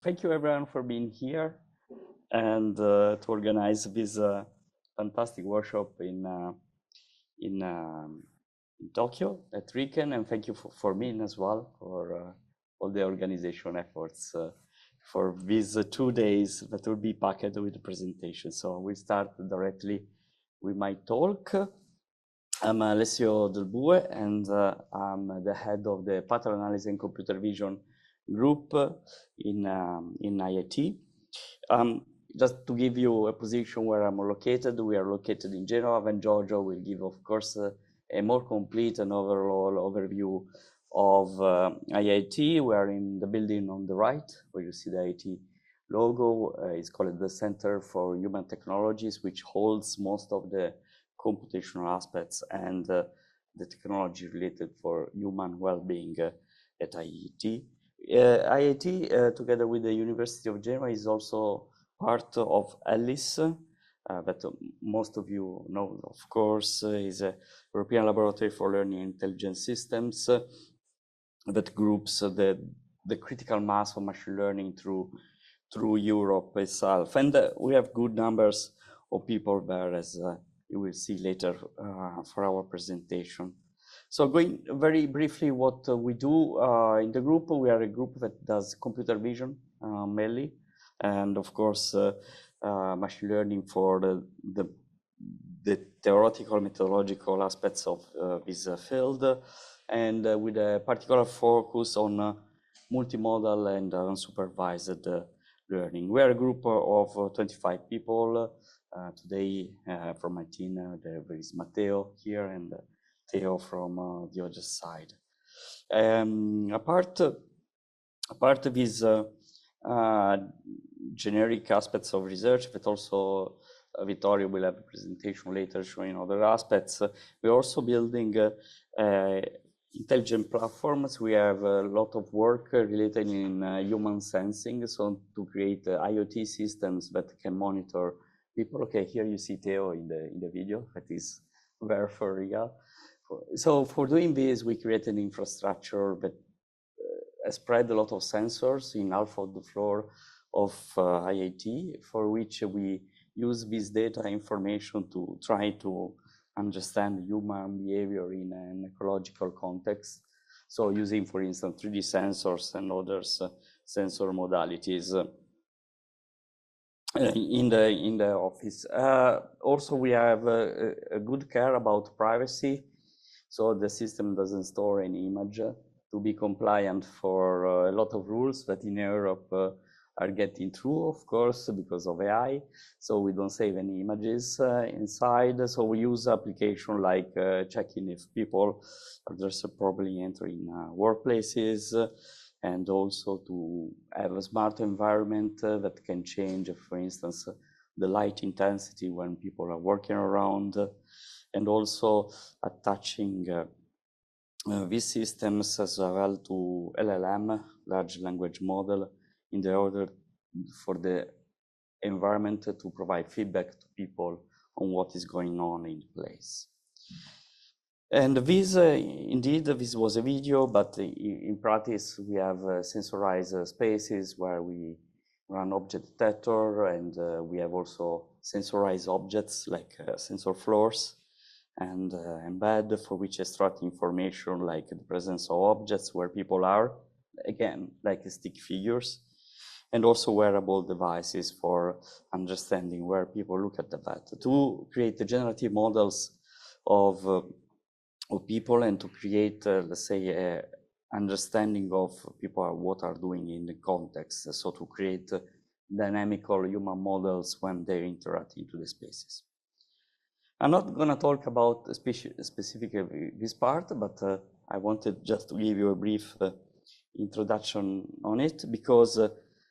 Thank you everyone for being here and to organize this fantastic workshop in Tokyo at RIKEN, and thank you for me as well for all the organization efforts for these 2 days that will be packed with the presentation. So we start directly with my talk. I'm Alessio Del Bue, and I'm the head of the pattern analysis and computer vision group in IIT. Just to give you a position where I'm located, we are located in Genoa, and Giorgio will give, of course, a more complete and overall overview of IIT. We are in the building on the right, where you see the IIT logo. It's called the Center for Human Technologies, which holds most of the computational aspects and the technology related for human well-being at IIT. IIT, together with the University of Genoa, is also part of ELLIS, that most of you know, of course, is a European Laboratory for Learning and Intelligent Systems that groups the critical mass of machine learning through Europe itself. And we have good numbers of people there, as you will see later for our presentation. So going very briefly what we do in the group, we are a group that does computer vision mainly, and of course machine learning for the theoretical methodological aspects of this field, and with a particular focus on multimodal and unsupervised learning. We are a group of 25 people. Today from my team, there is Matteo here and Theo from the other side. Apart of these generic aspects of research, but also Vittorio will have a presentation later showing other aspects. We're also building intelligent platforms. We have a lot of work related in human sensing, so to create IoT systems that can monitor people. Okay, here you see Theo in the video. That is very for real. So for doing this, we created an infrastructure that spread a lot of sensors in half of the floor of IIT, for which we use this data information to try to understand human behavior in an ecological context. So using, for instance, 3D sensors and other sensor modalities in the office. Also, we have a good care about privacy. So the system doesn't store any image to be compliant for a lot of rules that in Europe are getting through, of course, because of AI. So we don't save any images inside. So we use application like checking if people are just properly entering workplaces, and also to have a smart environment that can change, for instance, the light intensity when people are working around, and also attaching these systems as well to LLM, large language model, in the order for the environment to provide feedback to people on what is going on in place. And this, indeed, this was a video, but in practice, we have sensorized spaces where we run object detector, and we have also sensorized objects like sensor floors, and embed, for which extract information like the presence of objects where people are, again, like stick figures, and also wearable devices for understanding where people look at the vet, to create the generative models of people, and to create, let's say, a understanding of people what are doing in the context, so to create dynamical human models when they interact into the spaces. I'm not going to talk about specifically this part, but I wanted just to give you a brief introduction on it, because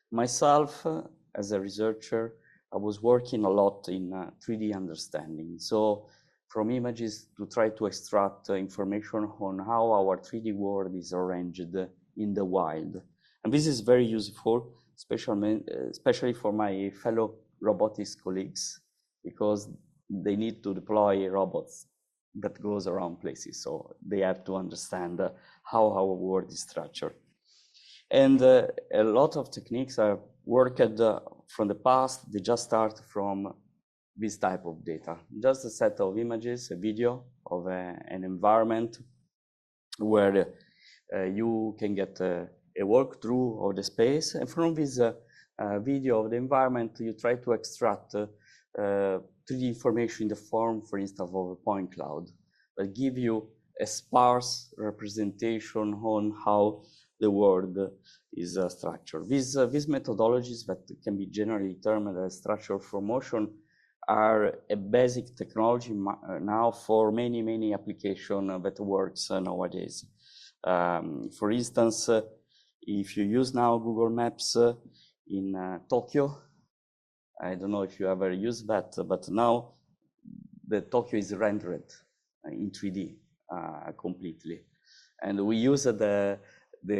myself, as a researcher, I was working a lot in 3D understanding. So from images to try to extract information on how our 3D world is arranged in the wild. And this is very useful, especially for my fellow robotics colleagues, because they need to deploy robots that goes around places. So they have to understand how our world is structured. And a lot of techniques are worked from the past. They just start from this type of data, just a set of images, a video of an environment where you can get a walkthrough of the space. And from this video of the environment, you try to extract 3D information in the form, for instance, of a point cloud, that give you a sparse representation on how the world is structured. These methodologies that can be generally termed as structure for motion are a basic technology now for many applications that works nowadays. For instance, if you use now Google Maps in Tokyo, I don't know if you ever use that, but now the Tokyo is rendered in 3D completely. And we use the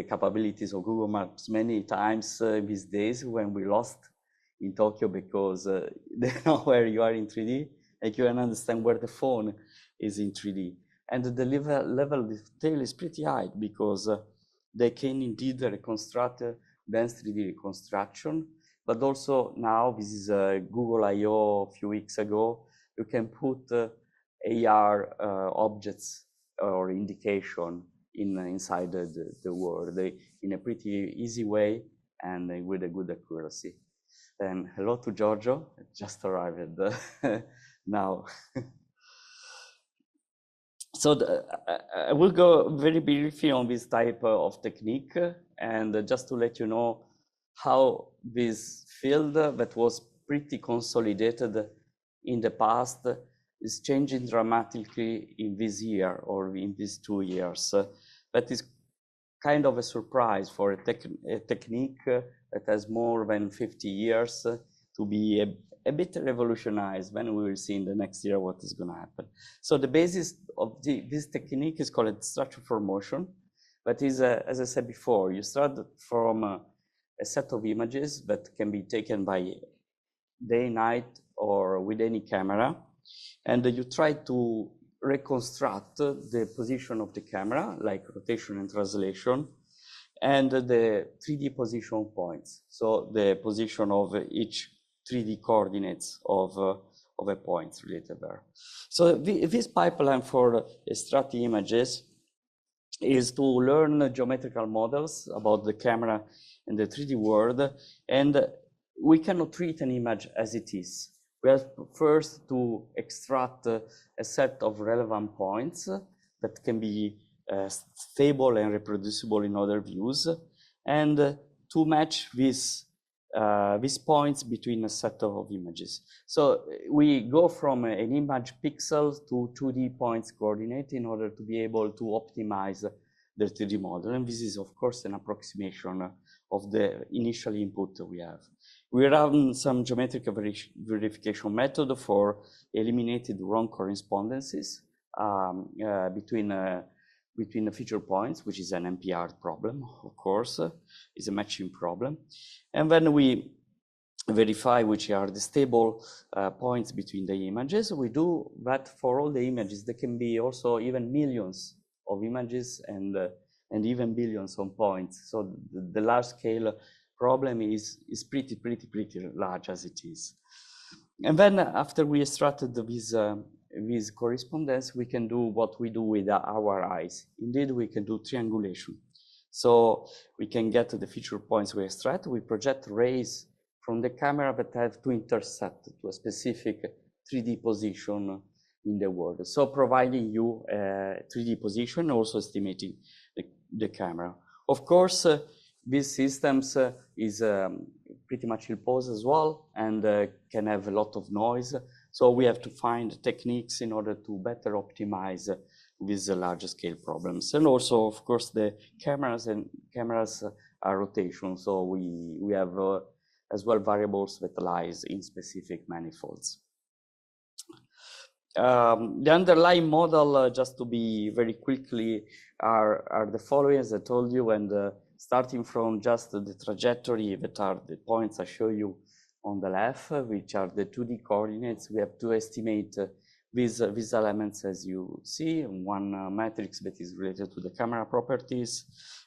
capabilities of Google Maps many times these days when we lost in Tokyo, because they know where you are in 3D, and you can understand where the phone is in 3D. And the level of detail is pretty high, because they can indeed reconstruct dense 3D reconstruction. But also now, this is Google I/O a few weeks ago, you can put AR objects or indication inside the world in a pretty easy way and with a good accuracy. And hello to Giorgio, just arrived now. So I will go very briefly on this type of technique, and just to let you know how this field that was pretty consolidated in the past is changing dramatically in this year or in these 2 years. That is kind of a surprise for a technique that has more than 50 years to be a bit revolutionized. When we will see in the next year what is going to happen. So the basis of this technique is called structure for motion. That is, as I said before, you start from a set of images that can be taken by day, night, or with any camera. And you try to reconstruct the position of the camera, like rotation and translation, and the 3D position points. So the position of each 3D coordinates of a point related there. So this pipeline for extracting images is to learn geometrical models about the camera and the 3D world. And we cannot treat an image as it is. We have first to extract a set of relevant points that can be stable and reproducible in other views, and to match these points between a set of images. So we go from an image pixel to 2D points coordinate in order to be able to optimize the 3D model. And this is, of course, an approximation of the initial input we have. We run some geometric verification method for eliminating wrong correspondences between the feature points, which is an NP-hard problem, of course, is a matching problem. And then we verify which are the stable points between the images. We do that for all the images. There can be also even millions of images and even billions of points. So the large scale problem is pretty large as it is. And then after we extracted this correspondence, we can do what we do with our eyes. Indeed, we can do triangulation. So we can get the feature points we extract. We project rays from the camera that have to intersect to a specific 3D position in the world. So providing you a 3D position, also estimating the camera. Of course, these systems is pretty much ill posed as well, and can have a lot of noise. So we have to find techniques in order to better optimize these larger scale problems. And also, of course, the cameras are rotation. So we have as well variables that lies in specific manifolds. The underlying model, just to be very quickly, are the following, as I told you, and starting from just the trajectory that are the points I show you on the left, which are the 2D coordinates. We have to estimate these elements, as you see, one matrix that is related to the camera properties,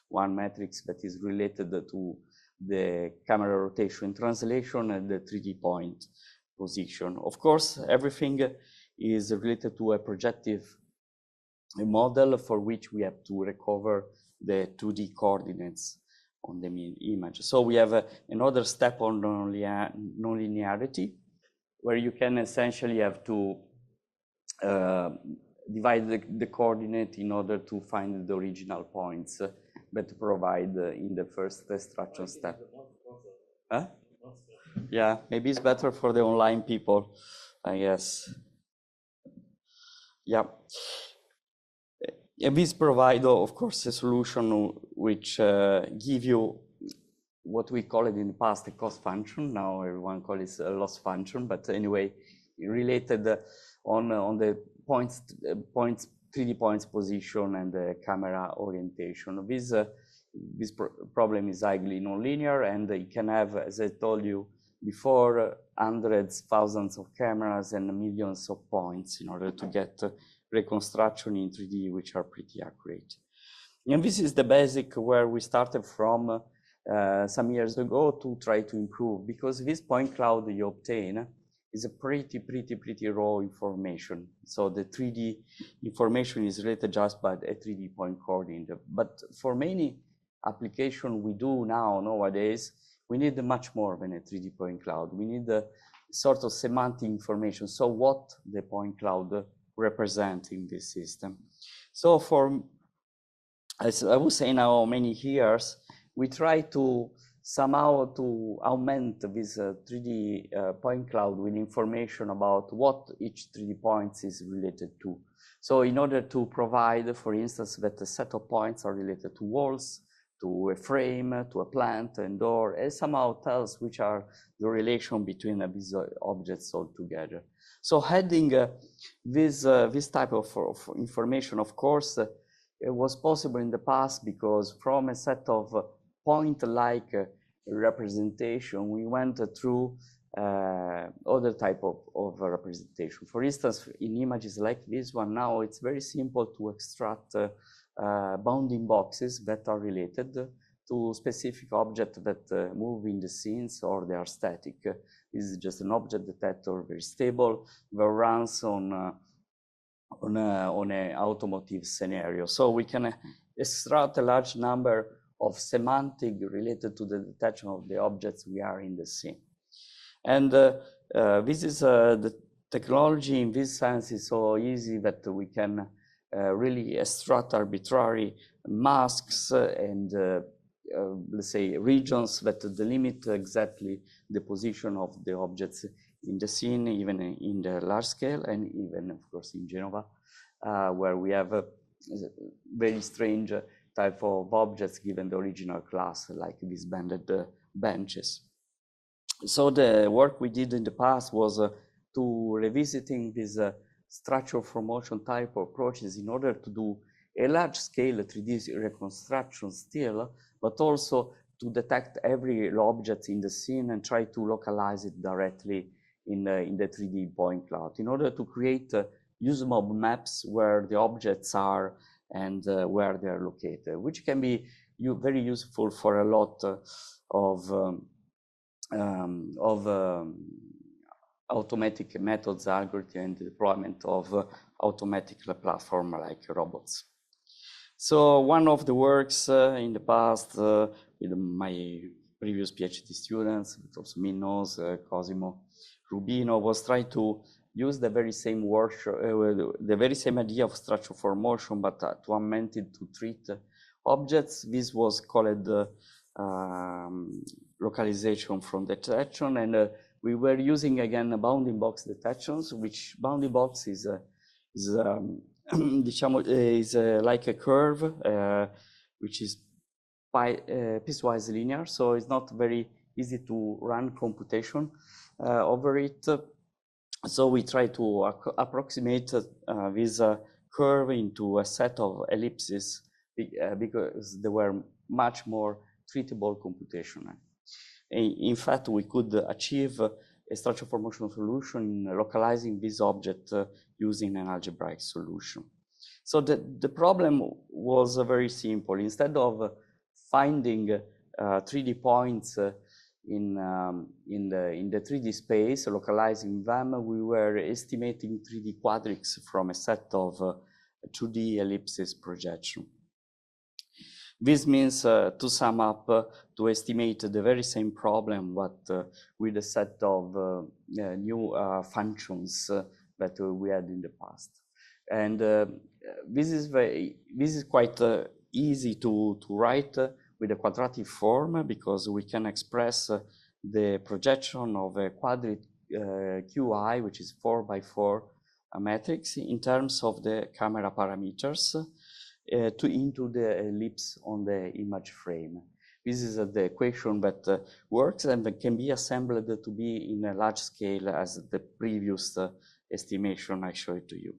one matrix that is related to the camera rotation translation, and the 3D point position. Of course, everything is related to a projective model for which we have to recover the 2D coordinates on the image. So we have another step on nonlinearity, where you can essentially have to divide the coordinate in order to find the original points that provide in the first extraction step. Huh? Yeah, maybe it's better for the online people, I guess. Yeah. And this provides, of course, a solution which give you what we call it in the past a cost function. Now everyone calls it a loss function, but anyway, related on the points, 3D points position and the camera orientation. This problem is highly nonlinear, and it can have, as I told you before, hundreds, thousands of cameras and millions of points in order to get reconstruction in 3D, which are pretty accurate. And this is the basic where we started from some years ago to try to improve, because this point cloud you obtain is a pretty raw information. So the 3D information is related just by a 3D point coordinate. But for many applications we do nowadays, we need much more than a 3D point cloud. We need a sort of semantic information. So what the point cloud represent in this system. So for, as I would say now, many years, we try to somehow to augment this 3D point cloud with information about what each 3D points is related to. So in order to provide, for instance, that a set of points are related to walls, to a frame, to a plant and door, and somehow tells which are the relation between these objects all together. So adding this type of information, of course, it was possible in the past because from a set of point-like representation, we went through other type of representation. For instance, in images like this one, now it's very simple to extract bounding boxes that are related to specific objects that move in the scenes or they are static. This is just an object detector, very stable, that runs on an automotive scenario. So we can extract a large number of semantic related to the detection of the objects we are in the scene. And this is the technology in this sense is so easy that we can really extract arbitrary masks and let's say regions that delimit exactly the position of the objects in the scene, even in the large scale, and even, of course, in Genova, where we have a very strange type of objects given the original class, like these banded benches. So the work we did in the past was to revisiting this structure for motion type of approaches in order to do a large scale 3D reconstruction still, but also to detect every object in the scene and try to localize it directly in the 3D point cloud in order to create usemob maps where the objects are and where they are located, which can be very useful for a lot of automatic methods, algorithms, and deployment of automatic platform like robots. So one of the works in the past with my previous PhD students, also Minos, Cosimo, Rubino, was try to use the very same workshop, the very same idea of structure for motion, but to augment it to treat objects. This was called localization from detection, and we were using again bounding box detections, which bounding box is like a curve, which is piecewise linear, so it's not very easy to run computation over it. So we try to approximate this curve into a set of ellipses because they were much more treatable computationally. In fact, we could achieve a structure for motion solution in localizing this object using an algebraic solution. So the problem was very simple. Instead of finding 3D points in the 3D space, localizing them, we were estimating 3D quadrics from a set of 2D ellipses projection. This means, to sum up, to estimate the very same problem, but with a set of new functions that we had in the past. And this is quite easy to write with a quadratic form, because we can express the projection of a quadric QI, which is 4 by 4 matrix, in terms of the camera parameters into the ellipse on the image frame. This is the equation that works and that can be assembled to be in a large scale as the previous estimation I showed to you.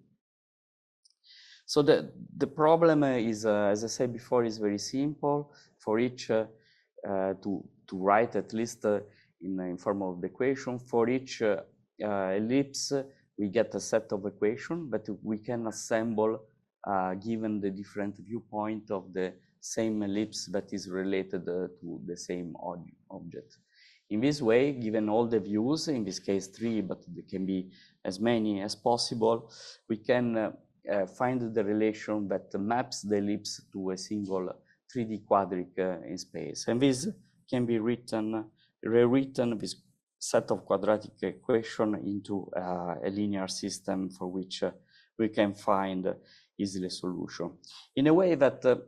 So the problem is, as I said before, is very simple. For each, to write at least in form of the equation, for each ellipse, we get a set of equations that we can assemble given the different viewpoint of the same ellipse that is related to the same object. In this way, given all the views, in this case 3, but there can be as many as possible, we can find the relation that maps the ellipse to a single 3D quadric in space. And this can be rewritten, this set of quadratic equation, into a linear system for which we can find easily a solution. In a way that, the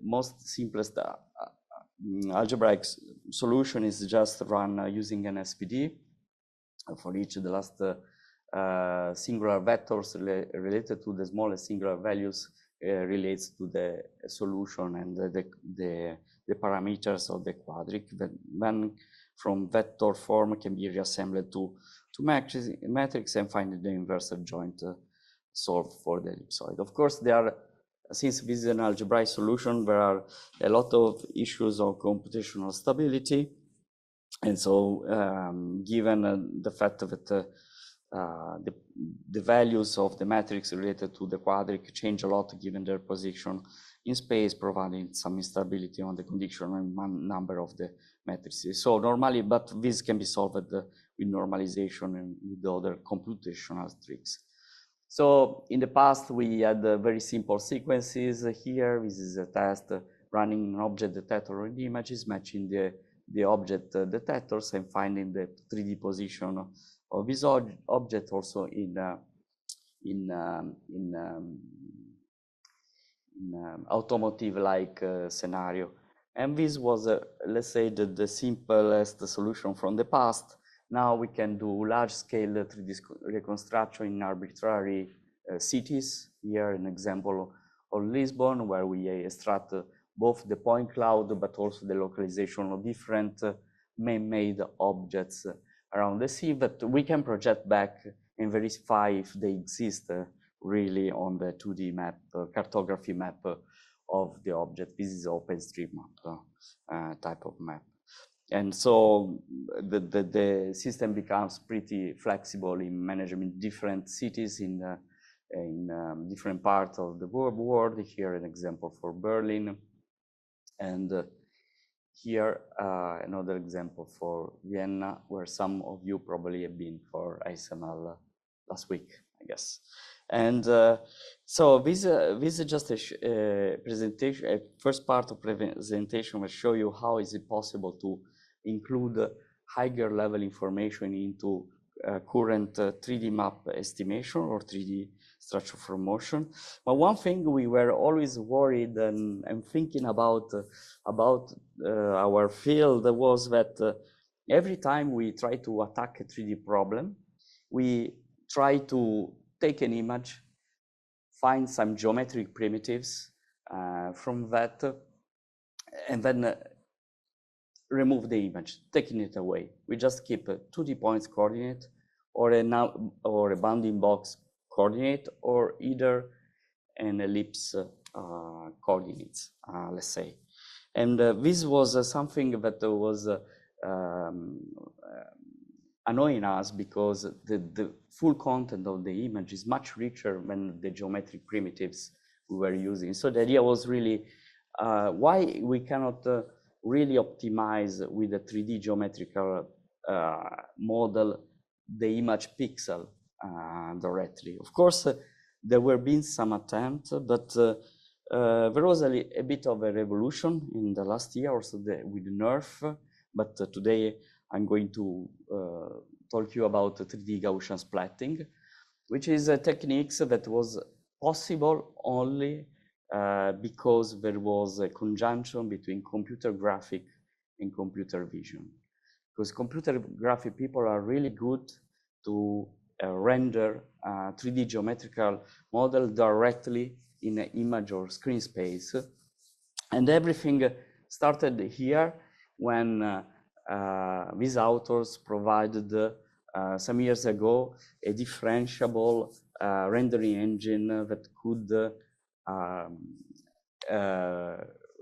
most simplest algebraic solution is just run using an SPD. For each, the last singular vectors related to the smallest singular values relates to the solution and the parameters of the quadric, that then from vector form can be reassembled to matrix and find the inverse adjoint solved for the ellipsoid. Of course, since this is an algebraic solution, there are a lot of issues of computational stability. And so given the fact that the values of the matrix related to the quadric change a lot given their position in space, providing some instability on the conditional number of the matrices. So normally, but this can be solved with normalization and with other computational tricks. So in the past, we had very simple sequences here. This is a test running an object detector in images, matching the object detectors and finding the 3D position of this object also in automotive-like scenario. And this was, let's say, the simplest solution from the past. Now we can do large-scale 3D reconstruction in arbitrary cities. Here, an example of Lisbon, where we extract both the point cloud, but also the localization of different man-made objects around the sea that we can project back and verify if they exist really on the 2D map, cartography map of the object. This is OpenStreetMap type of map. And so the system becomes pretty flexible in managing different cities in different parts of the world. Here, an example for Berlin. And here, another example for Vienna, where some of you probably have been for ASML last week, I guess. And so this is just a presentation, a first part of presentation will show you how is it possible to include higher level information into current 3D map estimation or 3D structure from motion. But one thing we were always worried and thinking about our field was that every time we try to attack a 3D problem, we try to take an image, find some geometric primitives from that, and then remove the image, taking it away. We just keep a 2D points coordinate or a bounding box coordinate, or either an ellipse coordinates, let's say. And this was something that was annoying us because the full content of the image is much richer than the geometric primitives we were using. So the idea was really why we cannot really optimize with a 3D geometrical model the image pixel directly. Of course, there were been some attempts, but there was a bit of a revolution in the last year or so with NERF, but today I'm going to talk you about 3D Gaussian splatting, which is a technique that was possible only because there was a conjunction between computer graphic and computer vision. Because computer graphic people are really good to render 3D geometrical model directly in an image or screen space. And everything started here when these authors provided some years ago a differentiable rendering engine that could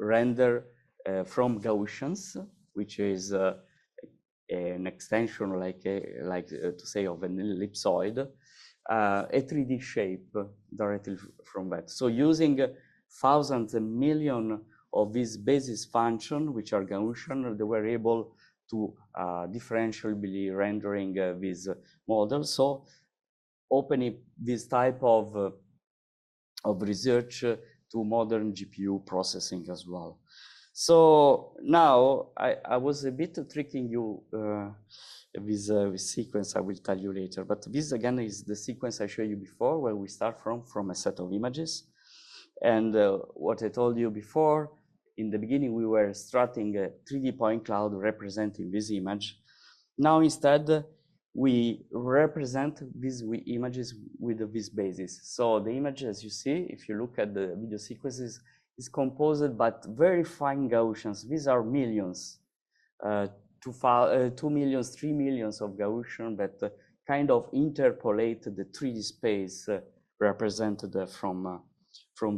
render from Gaussians, which is an extension to say of an ellipsoid, a 3D shape directly from that. So using thousands and millions of these basis functions, which are Gaussian, they were able to differentially rendering these models. So opening this type of research to modern GPU processing as well. So now I was a bit tricking you with sequence I will tell you later, but this again is the sequence I showed you before, where we start from a set of images. And what I told you before, in the beginning we were extracting a 3D point cloud representing this image. Now instead we represent these images with this basis. So the image, as you see, if you look at the video sequences, is composed by very fine Gaussians. These are millions, 2 millions, 3 millions of Gaussian that kind of interpolate the 3D space represented from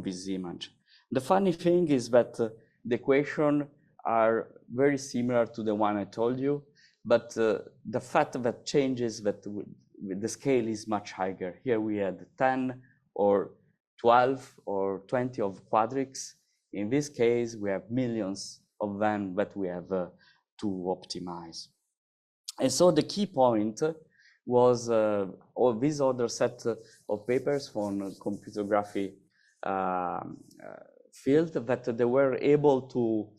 this image. The funny thing is that the equations are very similar to the one I told you, but the fact that changes that the scale is much higher. Here we had 10 or 12 or 20 of quadrics. In this case, we have millions of them that we have to optimize. And so the key point was this other set of papers from computer graphy field that they were able to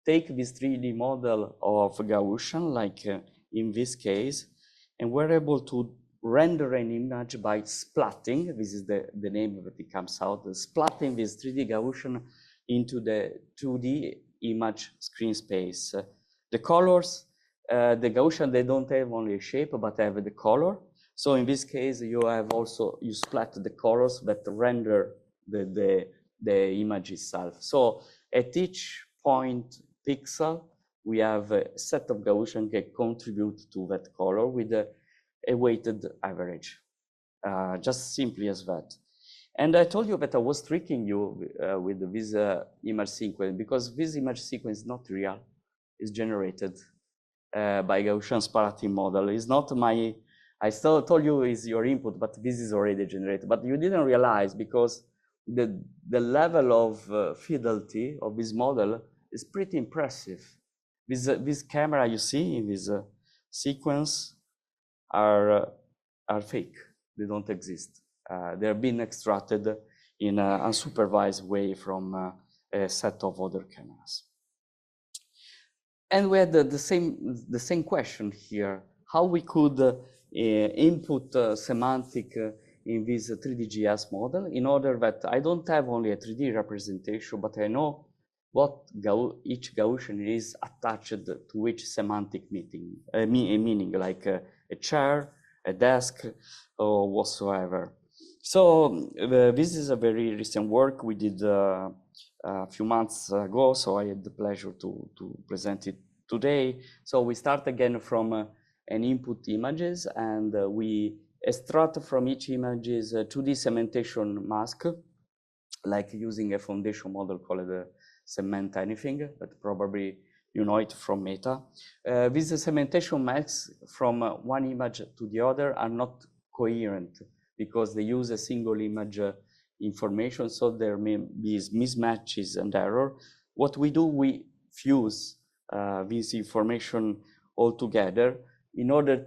take this 3D model of Gaussian, like in this case, and were able to render an image by splatting. This is the name that it comes out, splatting this 3D Gaussian into the 2D image screen space. The colors, the Gaussian, they don't have only a shape, but have the color. So in this case, you splat the colors that render the image itself. So at each point pixel, we have a set of Gaussian that contribute to that color with a weighted average, just simply as that. And I told you that I was tricking you with this image sequence, because this image sequence is not real. It's generated by Gaussian splatting model. It's not my, I still told you is your input, but this is already generated. But you didn't realize, because the level of fidelity of this model is pretty impressive. This camera you see in this sequence are fake. They don't exist. They're being extracted in an unsupervised way from a set of other cameras. And we had the same question here: how we could input semantic in this 3DGS model, in order that I don't have only a 3D representation, but I know what each Gaussian is attached to which semantic meaning, like a chair, a desk, or whatsoever. So this is a very recent work we did a few months ago, so I had the pleasure to present it today. So we start again from an input images, and we extract from each images a 2D cementation mask, like using a foundation model called cement anything, that probably you know it from Meta. These segmentation maps from one image to the other are not coherent because they use a single image information, so there may be mismatches and error. What we do, we fuse this information all together in order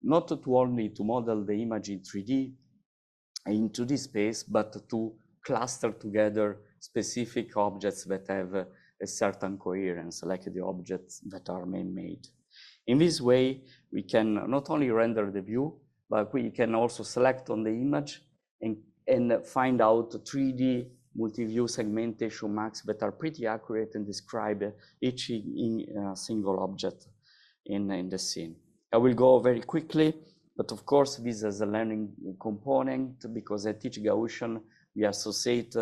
not to only to model the image in 3D, in 2D space, but to cluster together specific objects that have a certain coherence, like the objects that are man-made. In this way, we can not only render the view, but we can also select on the image and find out 3D multi-view segmentation maps that are pretty accurate and describe each single object in the scene. I will go very quickly, but of course this is a learning component because I teach Gaussian. We associate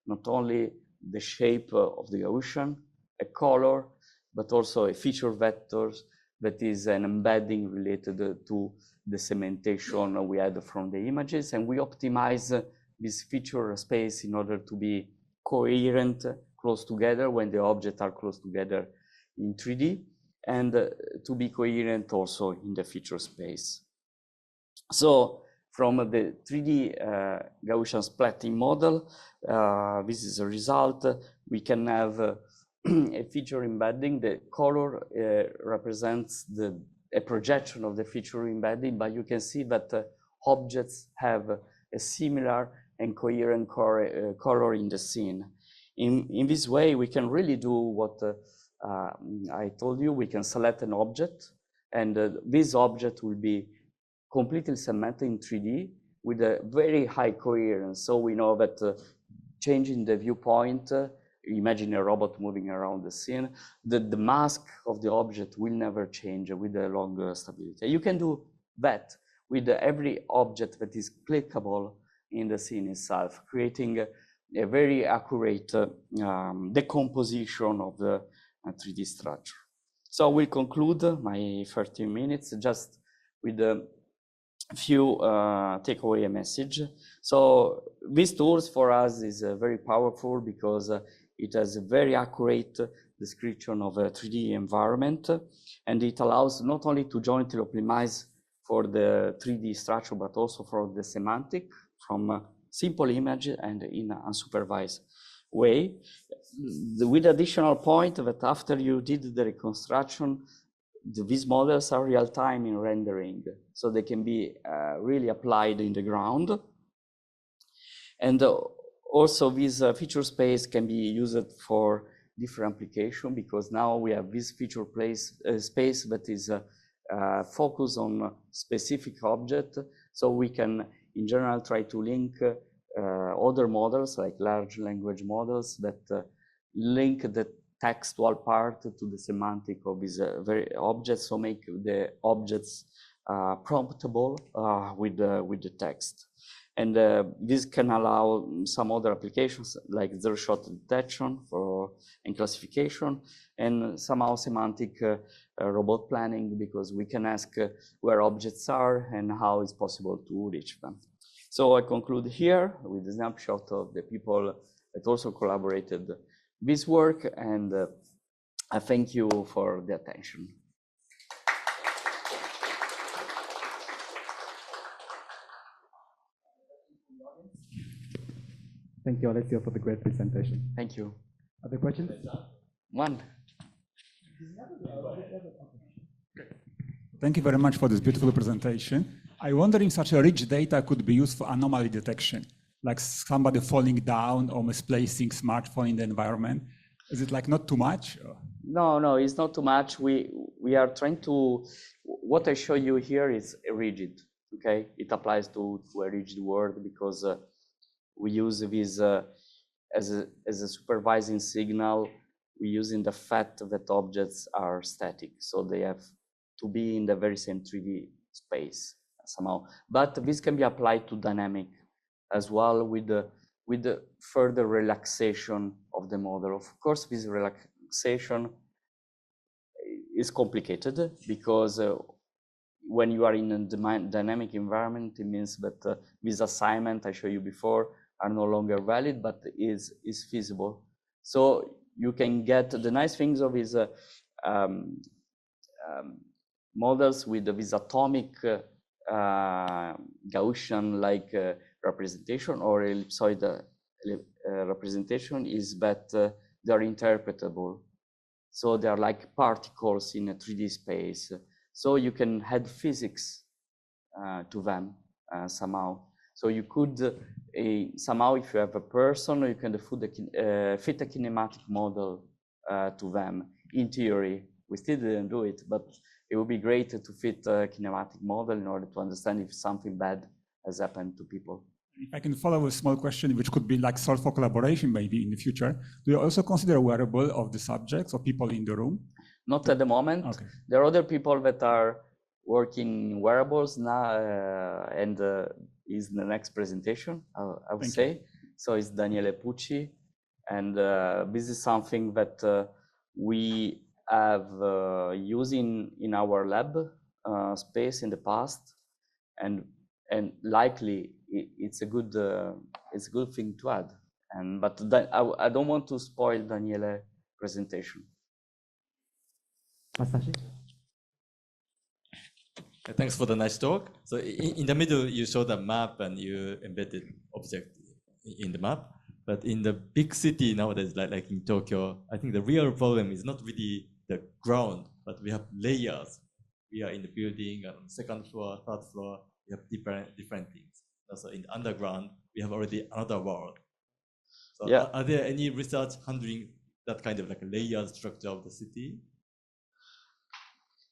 not only the shape of the Gaussian, a color, but also a feature vectors that is an embedding related to the segmentation we had from the images, and we optimize this feature space in order to be coherent, close together when the objects are close together in 3D, and to be coherent also in the feature space. So from the 3D Gaussian splatting model, this is a result. We can have a feature embedding. The color represents a projection of the feature embedding, but you can see that objects have a similar and coherent color in the scene. In this way, we can really do what I told you. We can select an object, and this object will be completely segmented in 3D with a very high coherence. So we know that changing the viewpoint, imagine a robot moving around the scene, the mask of the object will never change with a long stability. You can do that with every object that is clickable in the scene itself, creating a very accurate decomposition of the 3D structure. So we'll conclude my 13 minutes just with a few takeaway message. So these tools for us is very powerful because it has a very accurate description of a 3D environment, and it allows not only to jointly optimize for the 3D structure, but also for the semantic from simple image and in an unsupervised way. With additional point that after you did the reconstruction, these models are real-time in rendering, so they can be really applied in the ground. And also this feature space can be used for different application, because now we have this feature space that is focused on specific object. So we can, in general, try to link other models like large language models that link the textual part to the semantic of these very objects, so make the objects promptable with the text. And this can allow some other applications like zero-shot detection and classification, and somehow semantic robot planning, because we can ask where objects are and how it's possible to reach them. So I conclude here with a snapshot of the people that also collaborated this work, and I thank you for the attention. Thank you, Alessio, for the great presentation. Thank you. Other questions? One. Thank you very much for this beautiful presentation. I wonder if such a rich data could be used for anomaly detection, like somebody falling down or misplacing smartphone in the environment. Is it like not too much? Or? No, it's not too much. We are trying to, what I show you here is rigid, okay? It applies to a rigid world because we use this as a supervising signal. We use in the fact that objects are static, so they have to be in the very same 3D space somehow. But this can be applied to dynamic as well with the further relaxation of the model. Of course, this relaxation is complicated because when you are in a dynamic environment, it means that this assignment I showed you before are no longer valid, but is feasible. So you can get the nice things of his models with this atomic Gaussian-like representation or ellipsoid representation is that they are interpretable. So they are like particles in a 3D space. So you can add physics to them somehow. So you could somehow, if you have a person, you can fit a kinematic model to them. In theory, we still didn't do it, but it would be great to fit a kinematic model in order to understand if something bad has happened to people. If I can follow a small question, which could be like solved for collaboration maybe in the future, do you also consider wearable of the subjects or people in the room? Not at the moment. Okay. There are other people that are working wearables now, and is the next presentation, I would say. You. So it's Daniele Pucci, and this is something that we have used in our lab space in the past, and likely it's a good thing to add. But I don't want to spoil Daniele's presentation. Thanks for the nice talk. So in the middle, you show the map and you embedded object in the map. But in the big city nowadays, like in Tokyo, I think the real problem is not really the ground, but we have layers. We are in the building, on second floor, third floor, we have different things. Also in the underground, we have already another world. So yeah. Are there any research handling that kind of like a layered structure of the city?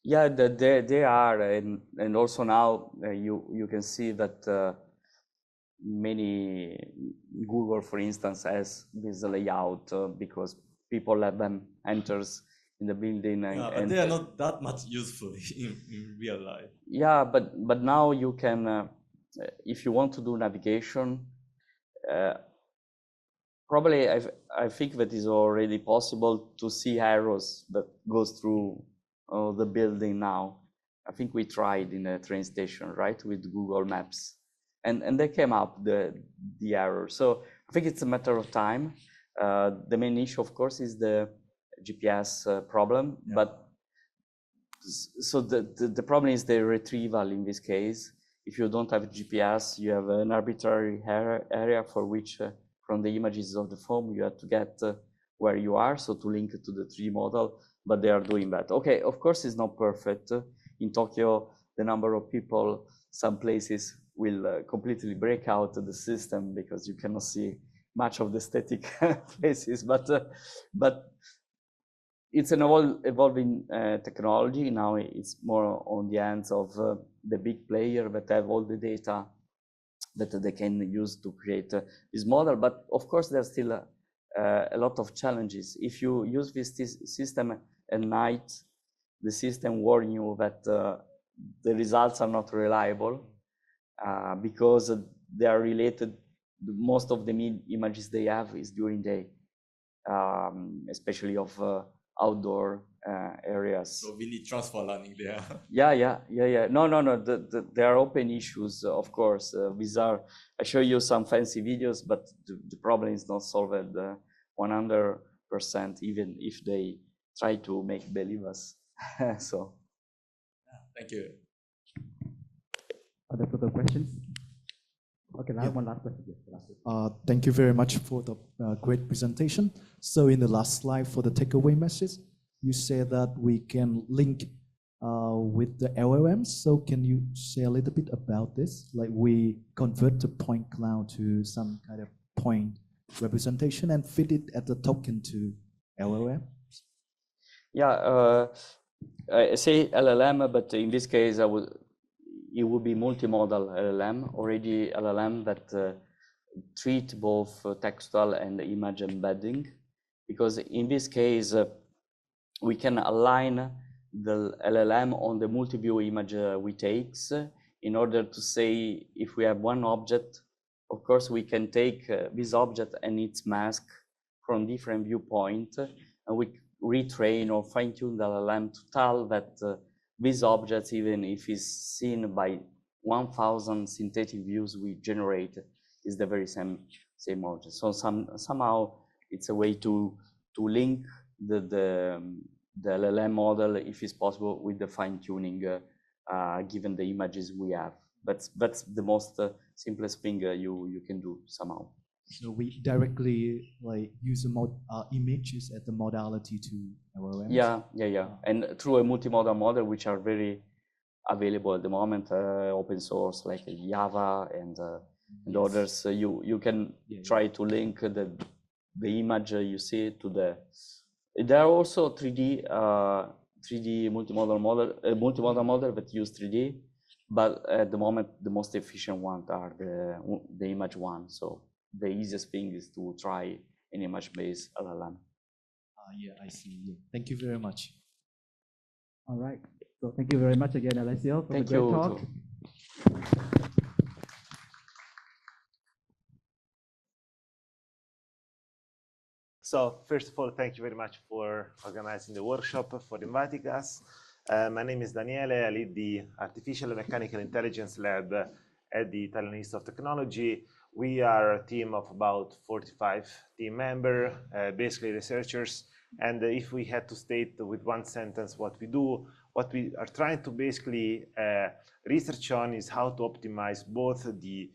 Yeah, they are, and also now you can see that many Google, for instance, has this layout because people let them enters in the building. And they are not that much useful in real life. Yeah, but now you can, if you want to do navigation, probably I think that is already possible to see arrows that goes through the building now. I think we tried in a train station, right, with Google Maps, and they came up the error. So I think it's a matter of time. The main issue, of course, is the GPS problem, yeah. But so the problem is the retrieval in this case. If you don't have GPS, you have an arbitrary area for which from the images of the phone you have to get where you are, so to link it to the 3D model. But they are doing that. Okay, of course it's not perfect. In Tokyo, the number of people, some places will completely break out the system because you cannot see much of the static places. But it's an evolving technology. Now it's more on the hands of the big player that have all the data that they can use to create this model. But of course, there's still a lot of challenges. If you use this system at night, the system warns you that the results are not reliable because they are related. Most of the images they have is during day, especially of outdoor areas. So we need transfer learning there. Yeah. No. There are open issues, of course. These are, I show you some fancy videos, but the problem is not solved 100%, even if they try to make believe us. So. Thank you. Are there further questions? Okay, I have one last question. Thank you very much for the great presentation. So in the last slide for the takeaway message, you said that we can link with the LLMs. So can you say a little bit about this? Like we convert the point cloud to some kind of point representation and fit it as a token to LLM? Yeah, I say LLM, but in this case, it would be multimodal LLM, already LLM that treat both textual and image embedding, because in this case, we can align the LLM on the multi-view image we take in order to say if we have one object, of course, we can take this object and its mask from different viewpoints, and we retrain or fine-tune the LLM to tell that these objects, even if it's seen by 1,000 synthetic views we generate, is the very same object. So somehow it's a way to link the LLM model, if it's possible, with the fine tuning given the images we have. That's the most simplest thing you can do somehow. So we directly like use images as the modality to LLMs? Yeah. And through a multimodal model, which are very available at the moment, open source like Java and others, you can try to link the image you see to the. There are also 3D multimodal model that use 3D, but at the moment the most efficient ones are the image one. So the easiest thing is to try an image-based LLM. Yeah, I see. Yeah. Thank you very much. All right. So thank you very much again, Alessio, for the great talk. So first of all, thank you very much for organizing the workshop, for inviting us. My name is Daniele. I lead the Artificial and Mechanical Intelligence Lab at the Italian Institute of Technology. We are a team of about 45 team members, basically researchers. And if we had to state with one sentence what we do, what we are trying to basically research on is how to optimize both the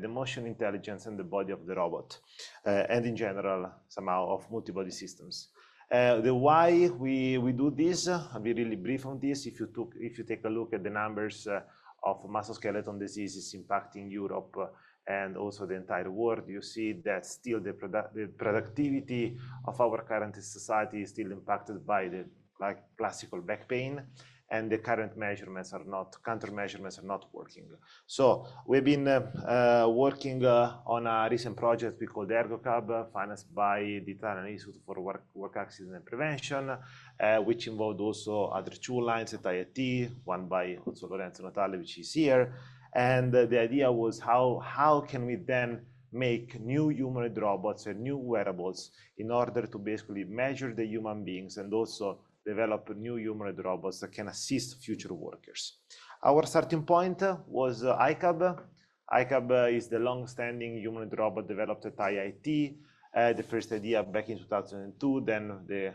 motion intelligence and the body of the robot, and in general, somehow, of multi-body systems. The why we do this, I'll be really brief on this. If you take a look at the numbers of musculoskeletal diseases impacting Europe and also the entire world, you see that still the productivity of our current society is still impacted by the classical back pain, and the current countermeasurements are not working. So we've been working on a recent project we called ErgoCub, financed by the Italian Institute for Work Accident and Prevention, which involved also other two lines at IIT, one by also Lorenzo Natale, which is here. And the idea was how can we then make new humanoid robots and new wearables in order to basically measure the human beings and also develop new humanoid robots that can assist future workers. Our starting point was ICAB. ICAB is the long-standing humanoid robot developed at IIT. The first idea back in 2002, then the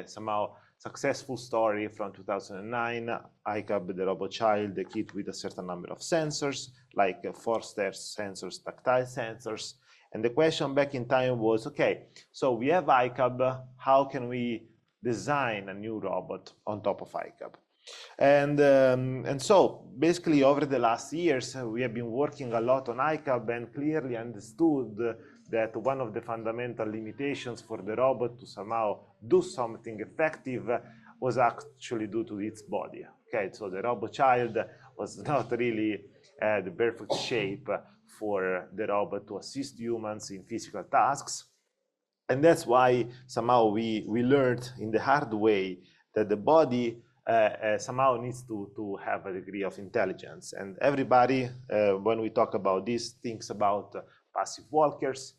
somehow successful story from 2009, ICAB, the robot child, the kit with a certain number of sensors, like force test sensors, tactile sensors. And the question back in time was, okay, so we have ICAB, how can we design a new robot on top of ICAB? And so basically over the last years, we have been working a lot on ICAB and clearly understood that one of the fundamental limitations for the robot to somehow do something effective was actually due to its body. Okay, so the robot child was not really the perfect shape for the robot to assist humans in physical tasks. And that's why somehow we learned in the hard way that the body somehow needs to have a degree of intelligence. And everybody, when we talk about this, thinks about passive walkers,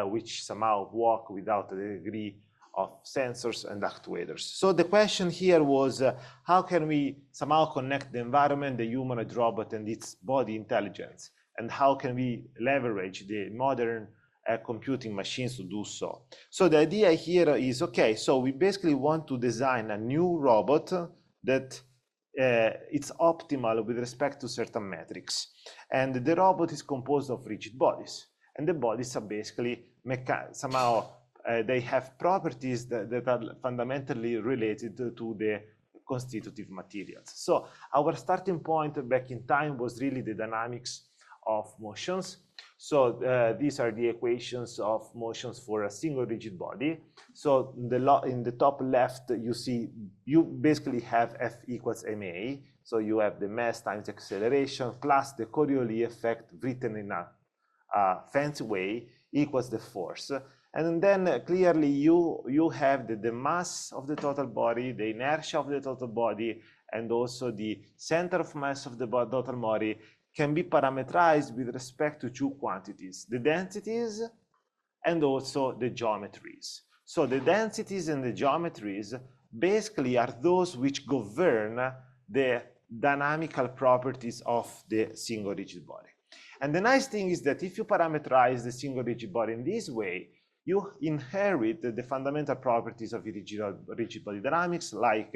which somehow walk without a degree of sensors and actuators. So the question here was, how can we somehow connect the environment, the humanoid robot, and its body intelligence? And how can we leverage the modern computing machines to do so? So the idea here is, okay, so we basically want to design a new robot that it's optimal with respect to certain metrics. And the robot is composed of rigid bodies. And the bodies are basically somehow, they have properties that are fundamentally related to the constitutive materials. So our starting point back in time was really the dynamics of motions. So these are the equations of motions for a single rigid body. So in the top left, you see, you basically have F equals ma. So you have the mass times acceleration plus the Coriolis effect written in a fancy way equals the force. And then clearly you have the mass of the total body, the inertia of the total body, and also the center of mass of the total body can be parameterized with respect to two quantities, the densities and also the geometries. So the densities and the geometries basically are those which govern the dynamical properties of the single rigid body. And the nice thing is that if you parameterize the single rigid body in this way, you inherit the fundamental properties of rigid body dynamics, like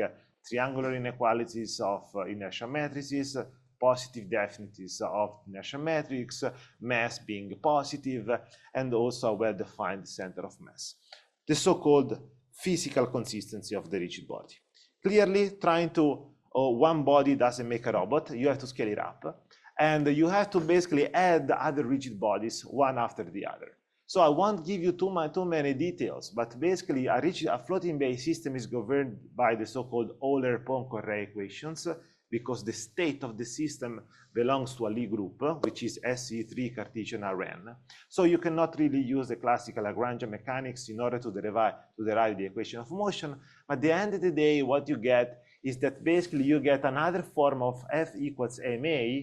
triangular inequalities of inertial matrices, positive definities of inertial matrix, mass being positive, and also a well-defined center of mass. The so-called physical consistency of the rigid body. Clearly, trying to, one body doesn't make a robot, you have to scale it up, and you have to basically add other rigid bodies one after the other. So I won't give you too many details, but basically a floating bay system is governed by the so-called Euler-Poincare equations, because the state of the system belongs to a Lie group, which is SE3 Cartesian Rn. So you cannot really use the classical Lagrangian mechanics in order to derive the equation of motion. But at the end of the day, what you get is that basically you get another form of F equals ma,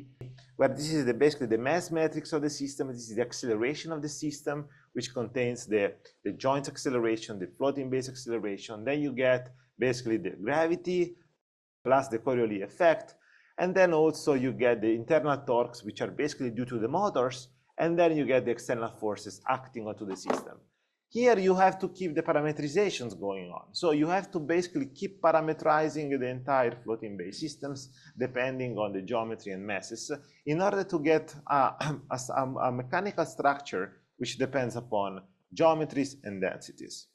where this is basically the mass matrix of the system. This is the acceleration of the system, which contains the joint acceleration, the floating base acceleration. Then you get basically the gravity plus the Coriolis effect. And then also you get the internal torques, which are basically due to the motors. And then you get the external forces acting onto the system. Here you have to keep the parametrizations going on. So you have to basically keep parametrizing the entire floating bay systems depending on the geometry and masses in order to get a mechanical structure which depends upon geometries and densities.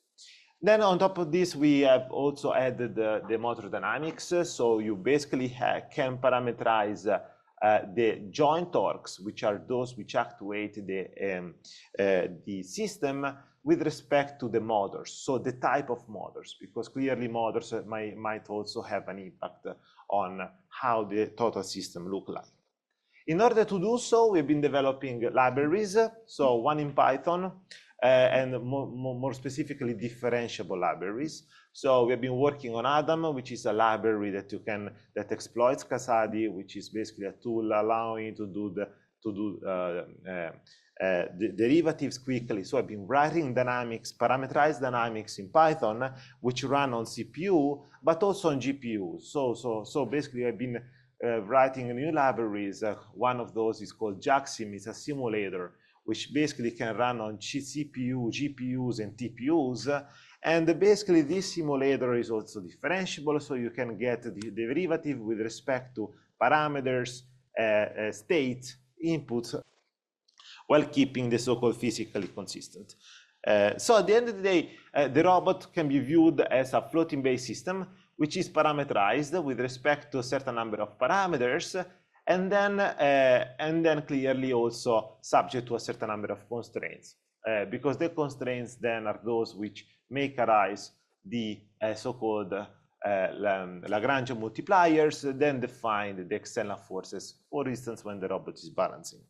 Then on top of this, we have also added the motor dynamics. So you basically can parameterize the joint torques, which are those which actuate the system with respect to the motors, so the type of motors, because clearly motors might also have an impact on how the total system look like. In order to do so, we've been developing libraries, so one in Python, and more specifically differentiable libraries. So we've been working on Adam, which is a library that exploits Casadi, which is basically a tool allowing to do the derivatives quickly. So I've been writing dynamics, parameterized dynamics in Python, which run on CPU, but also on GPU. So basically I've been writing new libraries. One of those is called JAXIM. It's a simulator which basically can run on CPU, GPUs, and TPUs. And basically this simulator is also differentiable, so you can get the derivative with respect to parameters, state, inputs, while keeping the so-called physically consistent. So at the end of the day, the robot can be viewed as a floating bay system, which is parameterized with respect to a certain number of parameters, and then clearly also subject to a certain number of constraints, because the constraints then are those which make arise the so-called Lagrangian multipliers, then define the external forces, for instance, when the robot is balancing.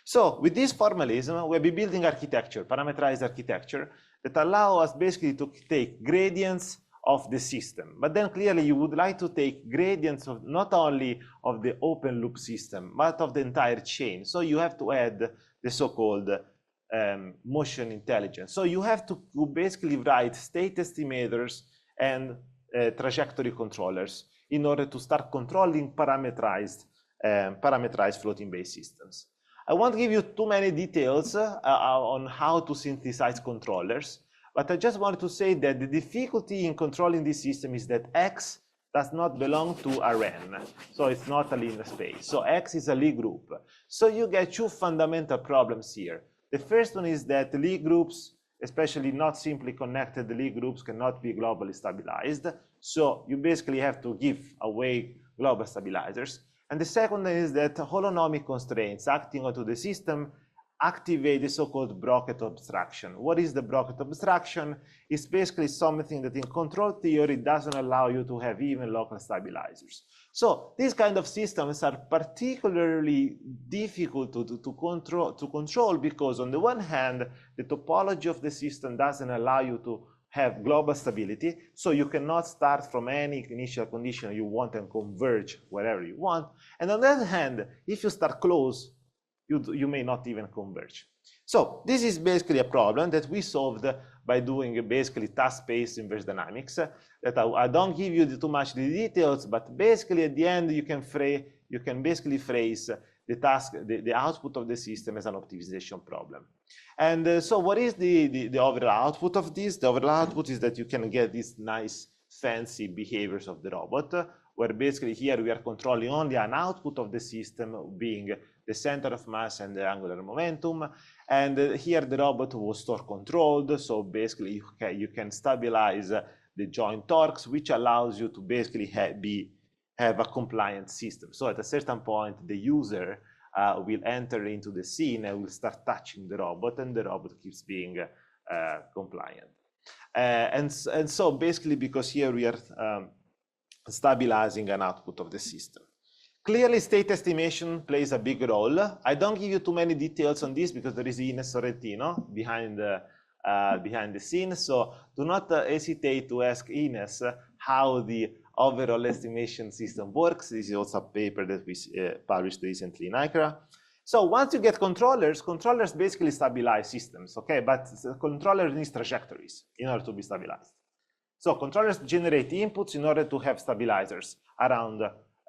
So with this formalism, we'll be building architecture, parameterized architecture, that allow us basically to take gradients of the system. But then clearly you would like to take gradients of not only of the open loop system, but of the entire chain. So you have to add the so-called motion intelligence. So you have to basically write state estimators and trajectory controllers in order to start controlling parameterized floating bay systems. I won't give you too many details on how to synthesize controllers, but I just wanted to say that the difficulty in controlling this system is that X does not belong to Rn, so it's not a linear space. So X is a Lie group. So you get two fundamental problems here. The first one is that Lie groups, especially not simply connected Lie groups, cannot be globally stabilized. So you basically have to give away global stabilizers. And the second is that holonomic constraints acting onto the system activate the so-called Brocket obstruction. What is the Brocket obstruction? It's basically something that in control theory doesn't allow you to have even local stabilizers. So these kind of systems are particularly difficult to control because on the one hand, the topology of the system doesn't allow you to have global stability, so you cannot start from any initial condition you want and converge wherever you want. And on the other hand, if you start close, you may not even converge. So this is basically a problem that we solved by doing basically task-based inverse dynamics. That I don't give you too much the details, but basically at the end you can basically phrase the task, the output of the system as an optimization problem. And so what is the overall output of this? The overall output is that you can get these nice fancy behaviors of the robot, where basically here we are controlling only an output of the system being the center of mass and the angular momentum. And here the robot was torque controlled. So basically you can stabilize the joint torques, which allows you to basically have a compliant system. So at a certain point, the user will enter into the scene and will start touching the robot, and the robot keeps being compliant. And so basically, because here we are stabilizing an output of the system. Clearly, state estimation plays a big role. I don't give you too many details on this because there is Ines Sorrentino behind the scenes. So do not hesitate to ask Ines how the overall estimation system works. This is also a paper that we published recently in ICRA. So once you get controllers basically stabilize systems, okay? But the controller needs trajectories in order to be stabilized. So controllers generate inputs in order to have stabilizers around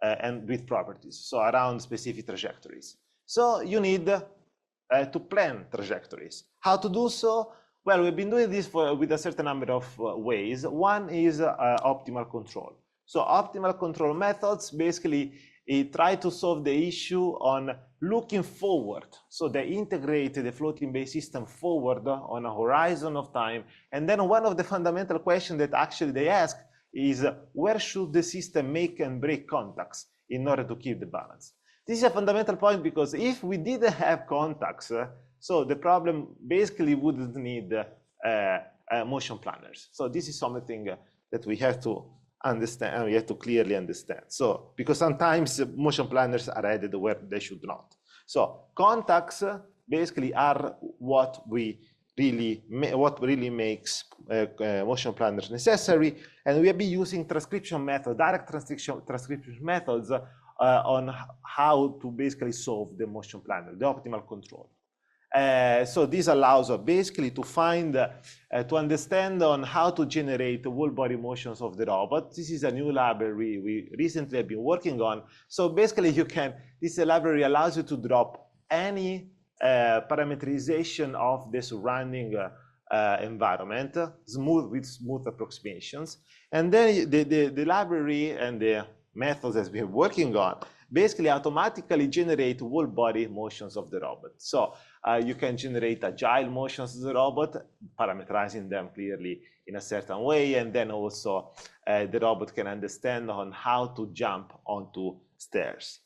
and with properties, so around specific trajectories. So you need to plan trajectories. How to do so? Well, we've been doing this with a certain number of ways. One is optimal control. So optimal control methods basically try to solve the issue on looking forward. So they integrate the floating-based system forward on a horizon of time. And then one of the fundamental questions that actually they ask is where should the system make and break contacts in order to keep the balance? This is a fundamental point because if we didn't have contacts, so the problem basically wouldn't need motion planners. So this is something that we have to understand, and we have to clearly understand. So because sometimes motion planners are added where they should not. So contacts basically are what really makes motion planners necessary, and we have been using transcription methods, direct transcription methods on how to basically solve the motion planner, the optimal control. So this allows us basically to find, to understand on how to generate the whole body motions of the robot. This is a new library we recently have been working on. So basically this library allows you to drop any parameterization of the surrounding environment, with smooth approximations. And then the library and the methods that we're working on basically automatically generate whole body motions of the robot. So you can generate agile motions of the robot, parameterizing them clearly in a certain way, and then also the robot can understand on how to jump onto stairs.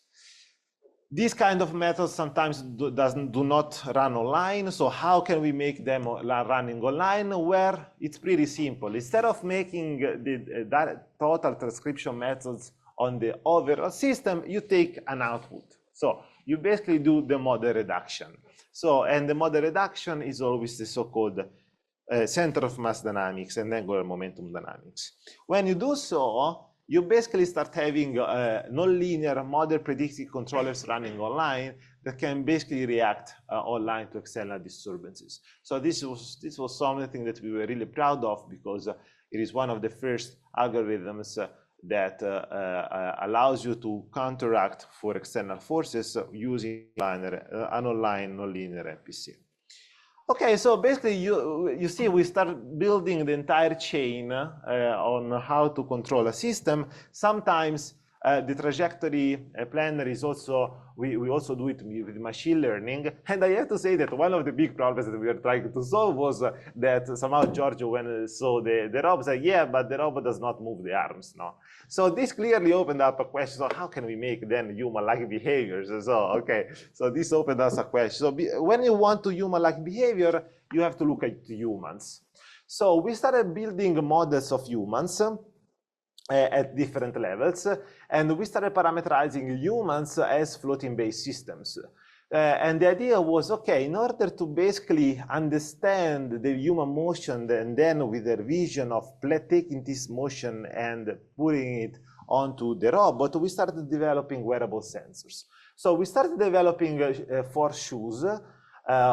These kind of methods sometimes do not run online. So how can we make them running online? Where it's pretty simple. Instead of making the total transcription methods on the overall system, you take an output. So you basically do the model reduction. So, and the model reduction is always the so-called center of mass dynamics and angular momentum dynamics. When you do so, you basically start having nonlinear model predictive controllers running online that can basically react online to external disturbances. So this was something that we were really proud of because it is one of the first algorithms that allows you to counteract for external forces using an online nonlinear MPC. Okay, so basically you see we start building the entire chain on how to control a system. Sometimes the trajectory planner is also, we also do it with machine learning. And I have to say that one of the big problems that we were trying to solve was that somehow Giorgio, when saw the robot, said, yeah, but the robot does not move the arms, no? So this clearly opened up a question, so how can we make then human-like behaviors? So, okay, so this opened us a question. So when you want to human-like behavior, you have to look at humans. So we started building models of humans at different levels, and we started parameterizing humans as floating-based systems. And the idea was, okay, in order to basically understand the human motion, and then with the vision of taking this motion and putting it onto the robot, we started developing wearable sensors. So we started developing force shoes,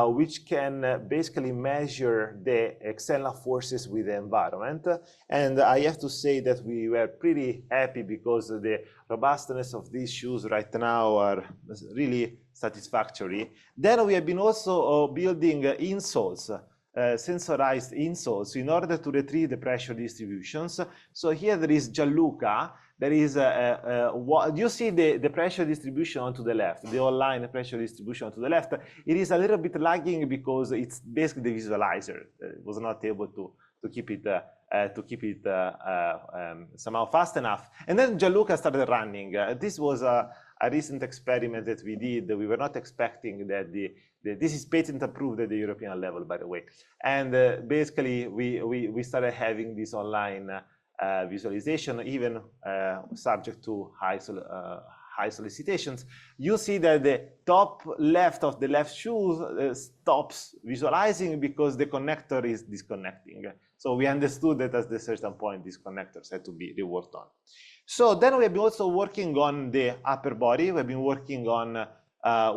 which can basically measure the external forces with the environment. And I have to say that we were pretty happy because the robustness of these shoes right now are really satisfactory. Then we have been also building insoles, sensorized insoles, in order to retrieve the pressure distributions. So here there is Gianluca. There is you see the pressure distribution onto the left, the online pressure distribution onto the left. It is a little bit lagging because it's basically the visualizer. It was not able to keep it somehow fast enough. And then Gianluca started running. This was a recent experiment that we did. We were not expecting that this is patent approved at the European level, by the way. And basically, we started having this online visualization, even subject to high solicitations. You see that the top left of the left shoe stops visualizing because the connector is disconnecting. So we understood that at a certain point, these connectors had to be reworked on. So then we have been also working on the upper body. We've been working on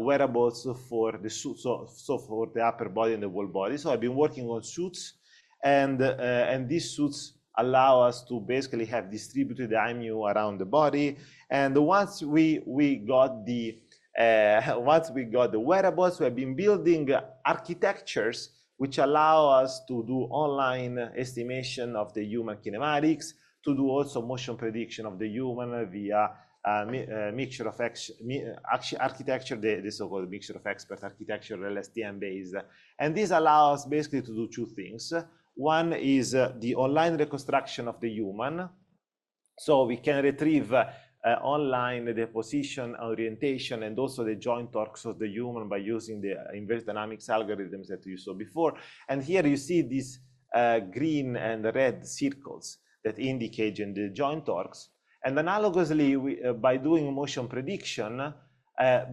wearables for the suit, so for the upper body and the whole body. So I've been working on suits, and these suits allow us to basically have distributed IMU around the body. And once we got the wearables, we have been building architectures which allow us to do online estimation of the human kinematics, to do also motion prediction of the human via mixture of architecture, the so-called mixture of expert architecture, LSTM based. And this allows us basically to do two things. One is the online reconstruction of the human. So we can retrieve online the position, orientation, and also the joint torques of the human by using the inverse dynamics algorithms that you saw before. And here you see these green and red circles that indicate the joint torques. And analogously, by doing motion prediction,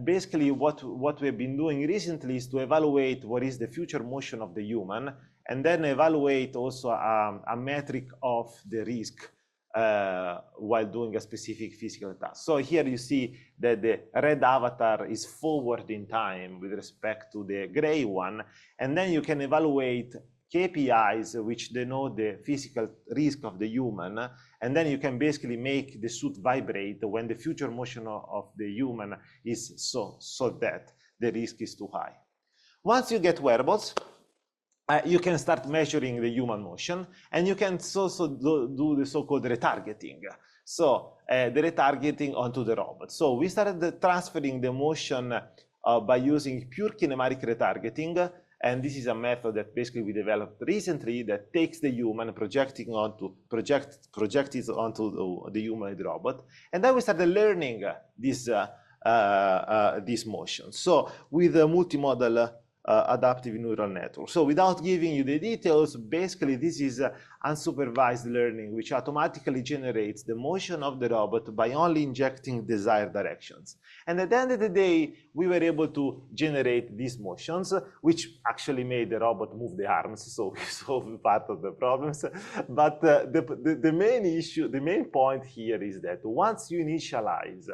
basically what we've been doing recently is to evaluate what is the future motion of the human, and then evaluate also a metric of the risk while doing a specific physical task. So here you see that the red avatar is forward in time with respect to the gray one, and then you can evaluate KPIs which denote the physical risk of the human, and then you can basically make the suit vibrate when the future motion of the human is so that the risk is too high. Once you get wearables, you can start measuring the human motion, and you can also do the so-called retargeting. So the retargeting onto the robot. So we started transferring the motion by using pure kinematic retargeting, and this is a method that basically we developed recently that takes the human, projects it onto the humanoid robot, and then we started learning this motion. So with a multimodal adaptive neural network. So without giving you the details, basically this is unsupervised learning, which automatically generates the motion of the robot by only injecting desired directions. And at the end of the day, we were able to generate these motions, which actually made the robot move the arms, so we solved part of the problems. But the main issue, the main point here is that once you initialize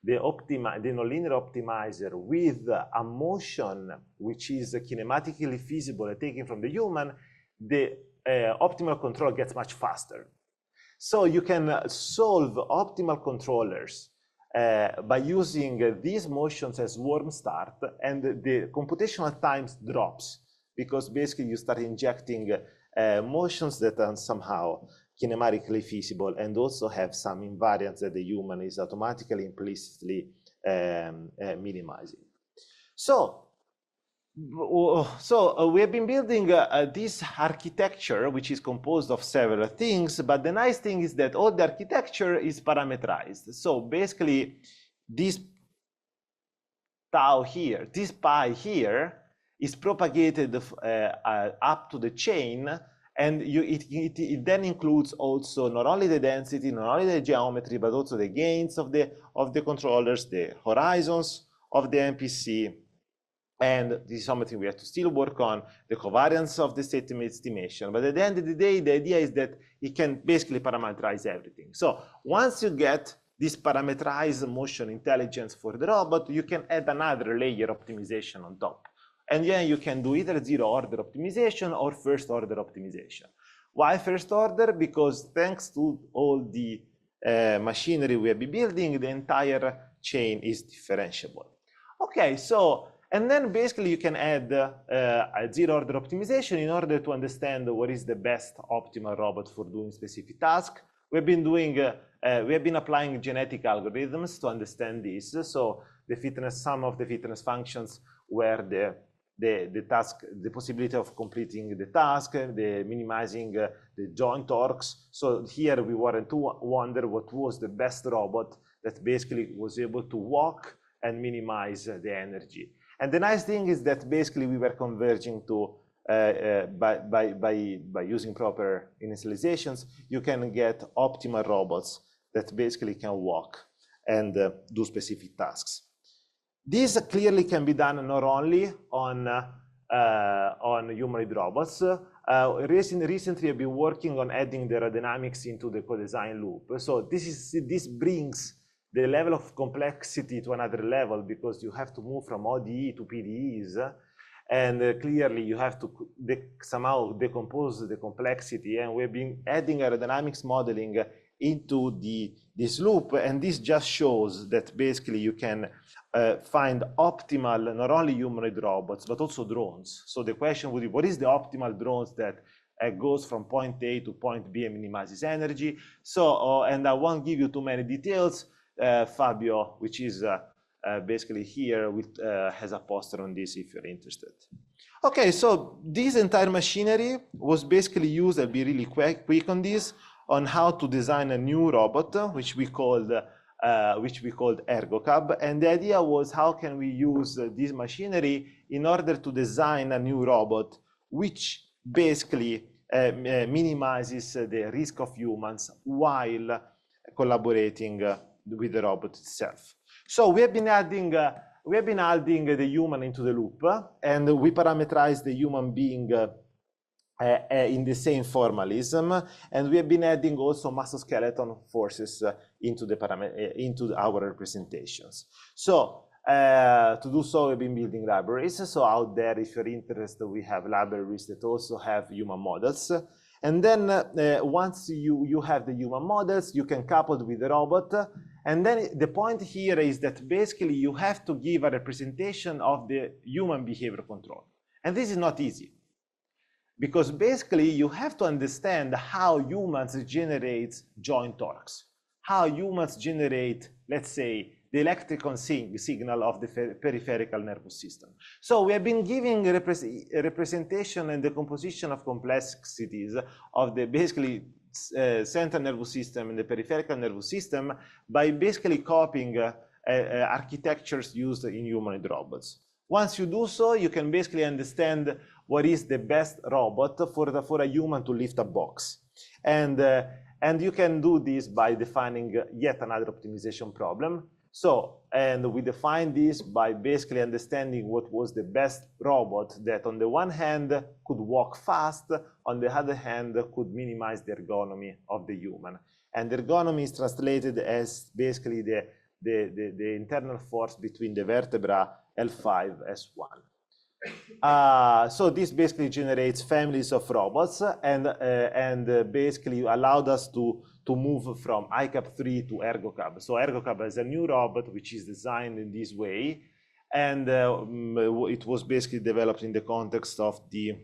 the nonlinear optimizer with a motion which is kinematically feasible and taken from the human, the optimal control gets much faster. So you can solve optimal controllers by using these motions as warm start, and the computational times drops because basically you start injecting motions that are somehow kinematically feasible and also have some invariants that the human is automatically implicitly minimizing. So we have been building this architecture, which is composed of several things, but the nice thing is that all the architecture is parameterized. So basically, this tau here, this pi here, is propagated up to the chain, and it then includes also not only the density, not only the geometry, but also the gains of the controllers, the horizons of the MPC, and this is something we have to still work on, the covariance of the state estimation. But at the end of the day, the idea is that it can basically parameterize everything. So once you get this parameterized motion intelligence for the robot, you can add another layer optimization on top. And then you can do either zero-order optimization or first-order optimization. Why first order? Because thanks to all the machinery we have been building, the entire chain is differentiable. Okay, so, and then basically you can add a zero-order optimization in order to understand what is the best optimal robot for doing specific task. We've been doing, we have been applying genetic algorithms to understand this. So the fitness, some of the fitness functions were the task, the possibility of completing the task, the minimizing the joint torques. So here we wanted to wonder what was the best robot that basically was able to walk and minimize the energy. And the nice thing is that basically we were converging to, by using proper initializations, you can get optimal robots that basically can walk and do specific tasks. This clearly can be done not only on humanoid robots. Recently, I've been working on adding the aerodynamics into the co-design loop. So this brings the level of complexity to another level, because you have to move from ODE to PDEs, and clearly you have to somehow decompose the complexity. And we've been adding aerodynamics modeling into this loop, and this just shows that basically you can find optimal not only humanoid robots but also drones. So the question would be, what is the optimal drones that goes from point A to point B and minimizes energy? So and I won't give you too many details. Fabio, which is basically here, has a poster on this if you're interested. Okay, so this entire machinery was basically used, I'll be really quick on this, on how to design a new robot, which we called ErgoCab. And the idea was, how can we use this machinery in order to design a new robot which basically minimizes the risk of humans while collaborating with the robot itself. So we have been adding the human into the loop, and we parameterize the human being in the same formalism, and we have been adding also muscle-skeleton forces into our representations. So to do so, we've been building libraries. So out there, if you're interested, we have libraries that also have human models. And then once you have the human models, you can couple it with the robot. And then the point here is that basically you have to give a representation of the human behavior control. And this is not easy, because basically you have to understand how humans generate joint torques, how humans generate, let's say, the electrical signal of the peripheral nervous system. So we have been giving representation and the composition of complexities of the basically central nervous system and the peripheral nervous system by basically copying architectures used in humanoid robots. Once you do so, you can basically understand what is the best robot for a human to lift a box. And you can do this by defining yet another optimization problem. So, and we define this by basically understanding what was the best robot that on the one hand could walk fast, on the other hand could minimize the ergonomy of the human. And the ergonomy is translated as basically the internal force between the vertebra L5, S1. So this basically generates families of robots, and basically allowed us to move from ICAP3 to ErgoCab. So ErgoCab is a new robot which is designed in this way, and it was basically developed in the context of the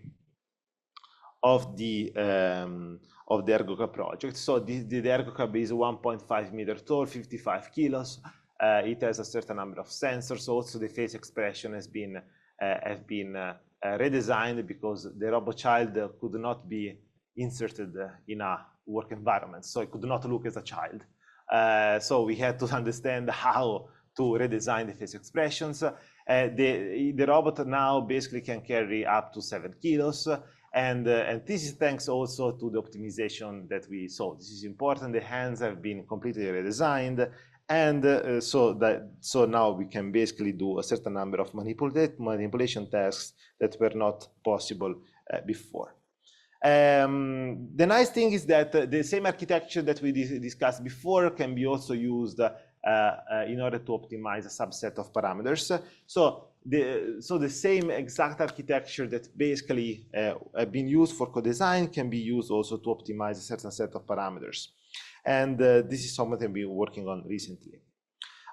ErgoCab project. So the ErgoCab is 1.5 meters tall, 55 kilos. It has a certain number of sensors. Also, the face expression has been redesigned because the robot child could not be inserted in a work environment, so it could not look as a child. So we had to understand how to redesign the face expressions. The robot now basically can carry up to 7 kilos, and this is thanks also to the optimization that we saw. This is important. The hands have been completely redesigned, and so now we can basically do a certain number of manipulation tasks that were not possible before. The nice thing is that the same architecture that we discussed before can be also used in order to optimize a subset of parameters. So the same exact architecture that basically have been used for co-design can be used also to optimize a certain set of parameters. And this is something we've been working on recently.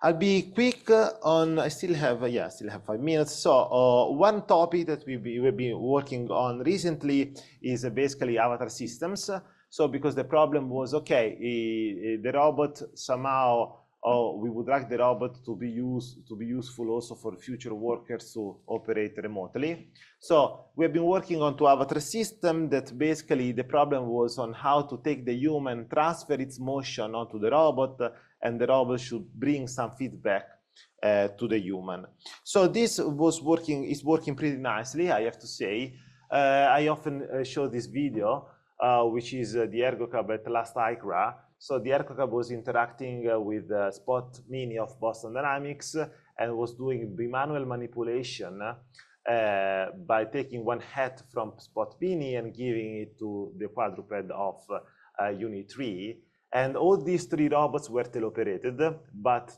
I'll be quick on, I still have 5 minutes. So one topic that we've been working on recently is basically avatar systems. So because the problem was, okay, the robot somehow, we would like the robot to be useful also for future workers to operate remotely. So we've been working on two avatar system that basically the problem was on how to take the human, transfer its motion onto the robot, and the robot should bring some feedback to the human. So this is working pretty nicely, I have to say. I often show this video, which is the ErgoCab at last ICRA. So the ErgoCab was interacting with Spot Mini of Boston Dynamics and was doing bimanual manipulation by taking one hat from Spot Mini and giving it to the quadruped of Unit 3. And all these three robots were teleoperated, but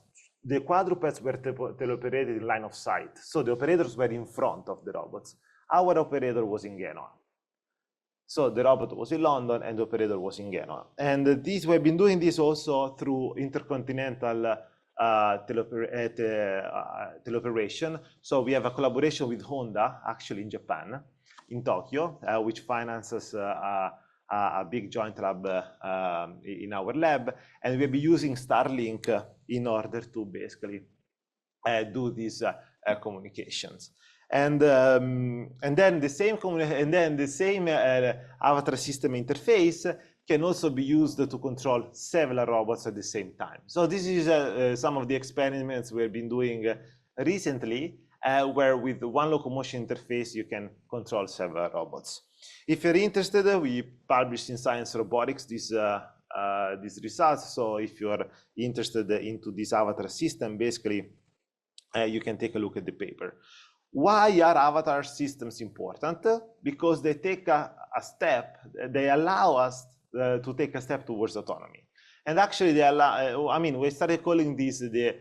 the quadrupeds were teleoperated in line of sight. So the operators were in front of the robots. Our operator was in Genoa. So the robot was in London and the operator was in Genoa. And we've been doing this also through intercontinental teleoperation. So we have a collaboration with Honda, actually in Japan, in Tokyo, which finances a big joint lab in our lab. And we'll be using Starlink in order to basically do these communications. And then the same avatar system interface can also be used to control several robots at the same time. So this is some of the experiments we've been doing recently, where with one locomotion interface you can control several robots. If you're interested, we published in Science Robotics these results. So if you're interested into this avatar system, basically you can take a look at the paper. Why are avatar systems important? Because they take a step, they allow us to take a step towards autonomy. And actually they allow, I mean, we started calling this the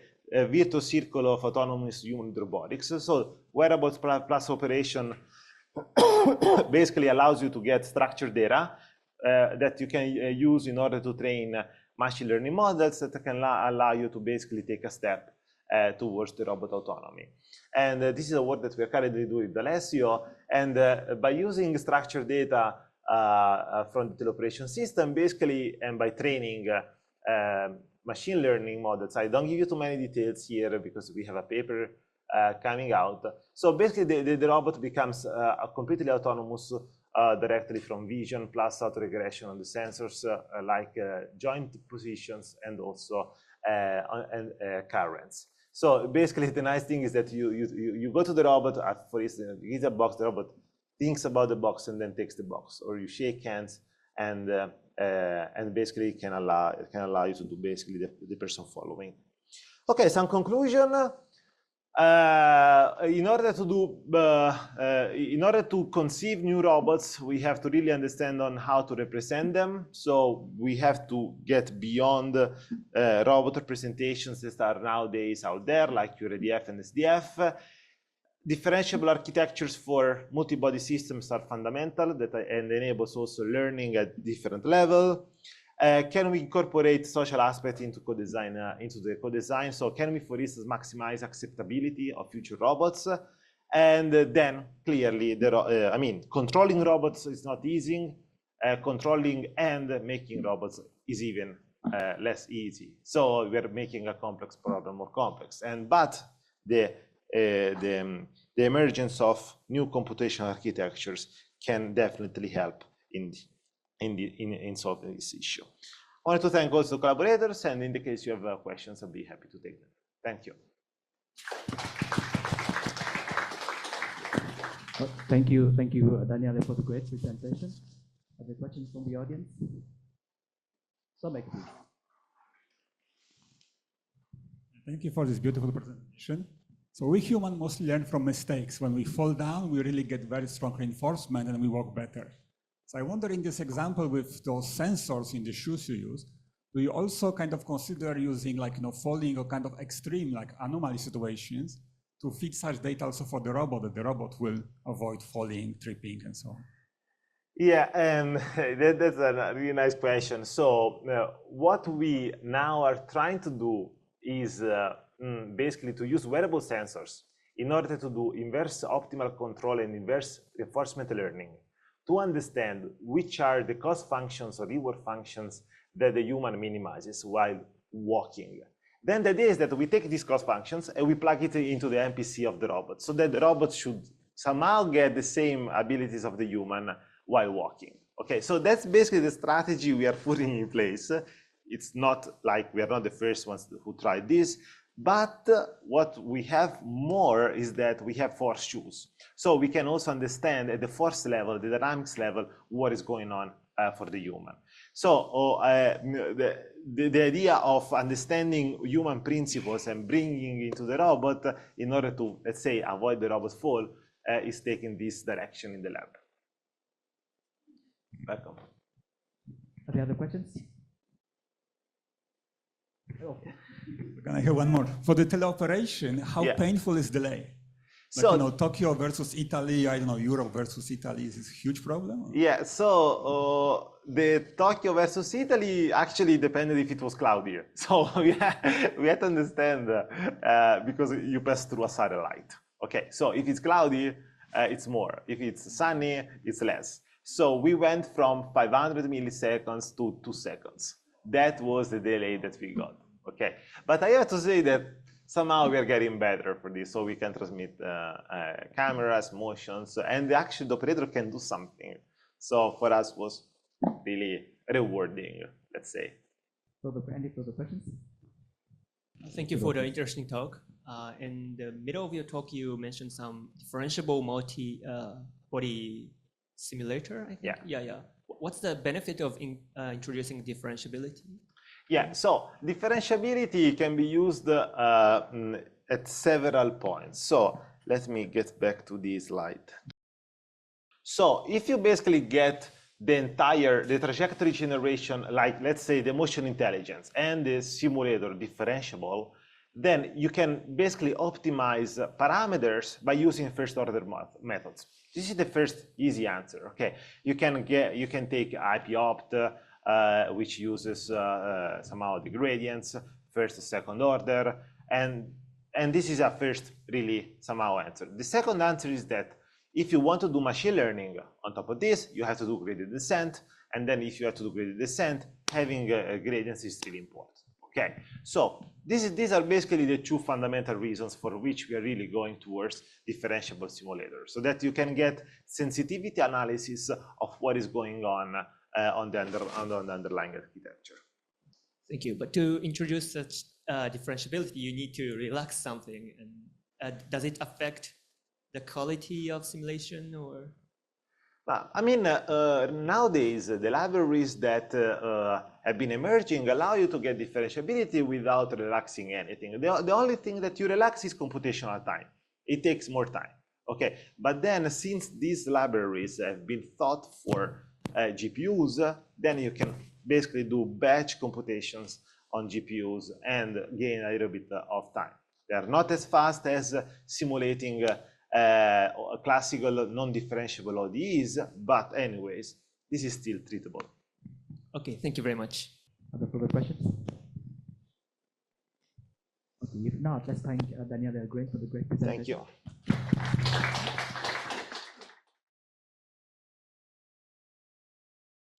virtuous circle of autonomous human robotics. So wearables plus operation basically allows you to get structured data that you can use in order to train machine learning models that can allow you to basically take a step towards the robot autonomy. And this is a work that we are currently doing with Alessio. And by using structured data from the teleoperation system, basically, and by training machine learning models, I don't give you too many details here because we have a paper coming out. So basically, the robot becomes completely autonomous directly from vision plus autoregression on the sensors like joint positions and also currents. So basically, the nice thing is that you go to the robot, for instance, you get a box, the robot thinks about the box and then takes the box, or you shake hands and basically can allow you to do basically the person following. Okay, some conclusion. In order to conceive new robots, we have to really understand on how to represent them. So we have to get beyond robot representations that are nowadays out there, like URDF and SDF. Differentiable architectures for multi-body systems are fundamental and enables also learning at different level. Can we incorporate social aspects into co-design, into the co-design? So can we, for instance, maximize acceptability of future robots? And then clearly, I mean, controlling robots is not easy. Controlling and making robots is even less easy. So we're making a complex problem more complex. But the emergence of new computational architectures can definitely help in solving this issue. I wanted to thank also collaborators, and in the case you have questions, I'll be happy to take them. Thank you. Well, thank you, Daniele, for the great presentation. Are there questions from the audience? Somek, please. Thank you for this beautiful presentation. So we humans mostly learn from mistakes. When we fall down, we really get very strong reinforcement and we walk better. So I wonder, in this example with those sensors in the shoes you use, do you also kind of consider using falling or kind of extreme anomaly situations to feed such data also for the robot, that the robot will avoid falling, tripping, and so on? Yeah, that's a really nice question. So what we now are trying to do is basically to use wearable sensors in order to do inverse optimal control and inverse reinforcement learning to understand which are the cost functions or reward functions that the human minimizes while walking. Then the idea is that we take these cost functions and we plug it into the NPC of the robot, so that the robot should somehow get the same abilities of the human while walking. Okay, so that's basically the strategy we are putting in place. It's not like we are not the first ones who tried this, but what we have more is that we have force shoes. So we can also understand at the force level, the dynamics level, what is going on for the human. So the idea of understanding human principles and bringing into the robot in order to, let's say, avoid the robot's fall is taking this direction in the lab. Welcome. Are there other questions? Oh. Can I have one more? For the teleoperation, how painful is delay? Like, so, you know, Tokyo versus Italy, I don't know, Europe versus Italy, is this a huge problem? Or? Yeah, so the Tokyo versus Italy actually depended if it was cloudier. So we had to understand because you pass through a satellite. Okay, so if it's cloudy, it's more. If it's sunny, it's less. So we went from 500 milliseconds to 2 seconds. That was the delay that we got. Okay, but I have to say that somehow we are getting better for this, so we can transmit cameras, motions, and actually the operator can do something. So for us was really rewarding, let's say. So any further questions? Thank you for the interesting talk. In the middle of your talk, you mentioned some differentiable multi-body simulator, I think. Yeah. What's the benefit of introducing differentiability? Yeah, so differentiability can be used at several points. So let me get back to this slide. So if you basically get the trajectory generation, like let's say the motion intelligence and the simulator differentiable, then you can basically optimize parameters by using first order methods. This is the first easy answer. Okay, you can take IP opt, which uses somehow the gradients, first, second order, and this is a first really somehow answer. The second answer is that if you want to do machine learning on top of this, you have to do gradient descent, and then if you have to do gradient descent, having gradients is really important. Okay, so these are basically the two fundamental reasons for which we are really going towards differentiable simulators, so that you can get sensitivity analysis of what is going on the underlying architecture. Thank you. But to introduce such differentiability, you need to relax something. And does it affect the quality of simulation, or? I mean, nowadays, the libraries that have been emerging allow you to get differentiability without relaxing anything. The only thing that you relax is computational time. It takes more time. Okay, but then since these libraries have been thought for GPUs, then you can basically do batch computations on GPUs and gain a little bit of time. They are not as fast as simulating classical non-differentiable ODEs, but anyways, this is still treatable. Okay, thank you very much. Other further questions? Okay, if not, let's thank Daniele Del Bue for the great presentation. Thank you.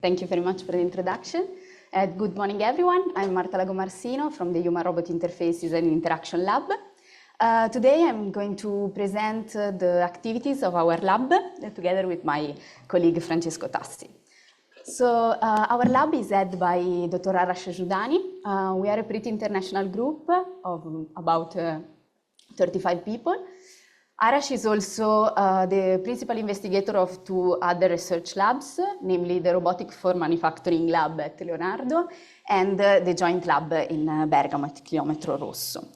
Thank you very much for the introduction. Good morning, everyone. I'm Marta Lagomarsino from the Human-Robot Interfaces and Interaction Lab. Today, I'm going to present the activities of our lab together with my colleague Francesco Tassi. So our lab is led by Dr. Arash Joudani. We are a pretty international group of about 35 people. Arash is also the principal investigator of 2 other research labs, namely the Robotics for Manufacturing lab at Leonardo and the joint lab in Bergamo at Chilometro Rosso.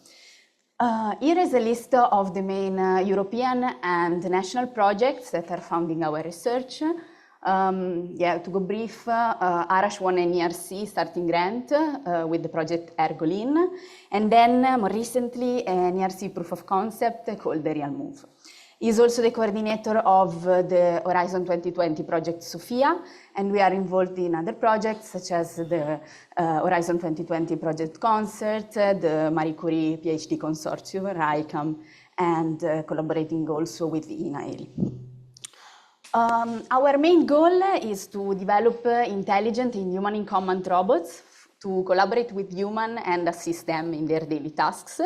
Here is a list of the main European and national projects that are funding our research. To go brief, Arash won an ERC starting grant with the project Ergolin, and then more recently an ERC proof of concept called the Real Move. He is also the coordinator of the Horizon 2020 project Sophia, and we are involved in other projects such as the Horizon 2020 project concert, the Marie Curie PhD consortium, RIKEN, and collaborating also with the INAIL. Our main goal is to develop intelligent and human-in-command robots to collaborate with humans and assist them in their daily tasks.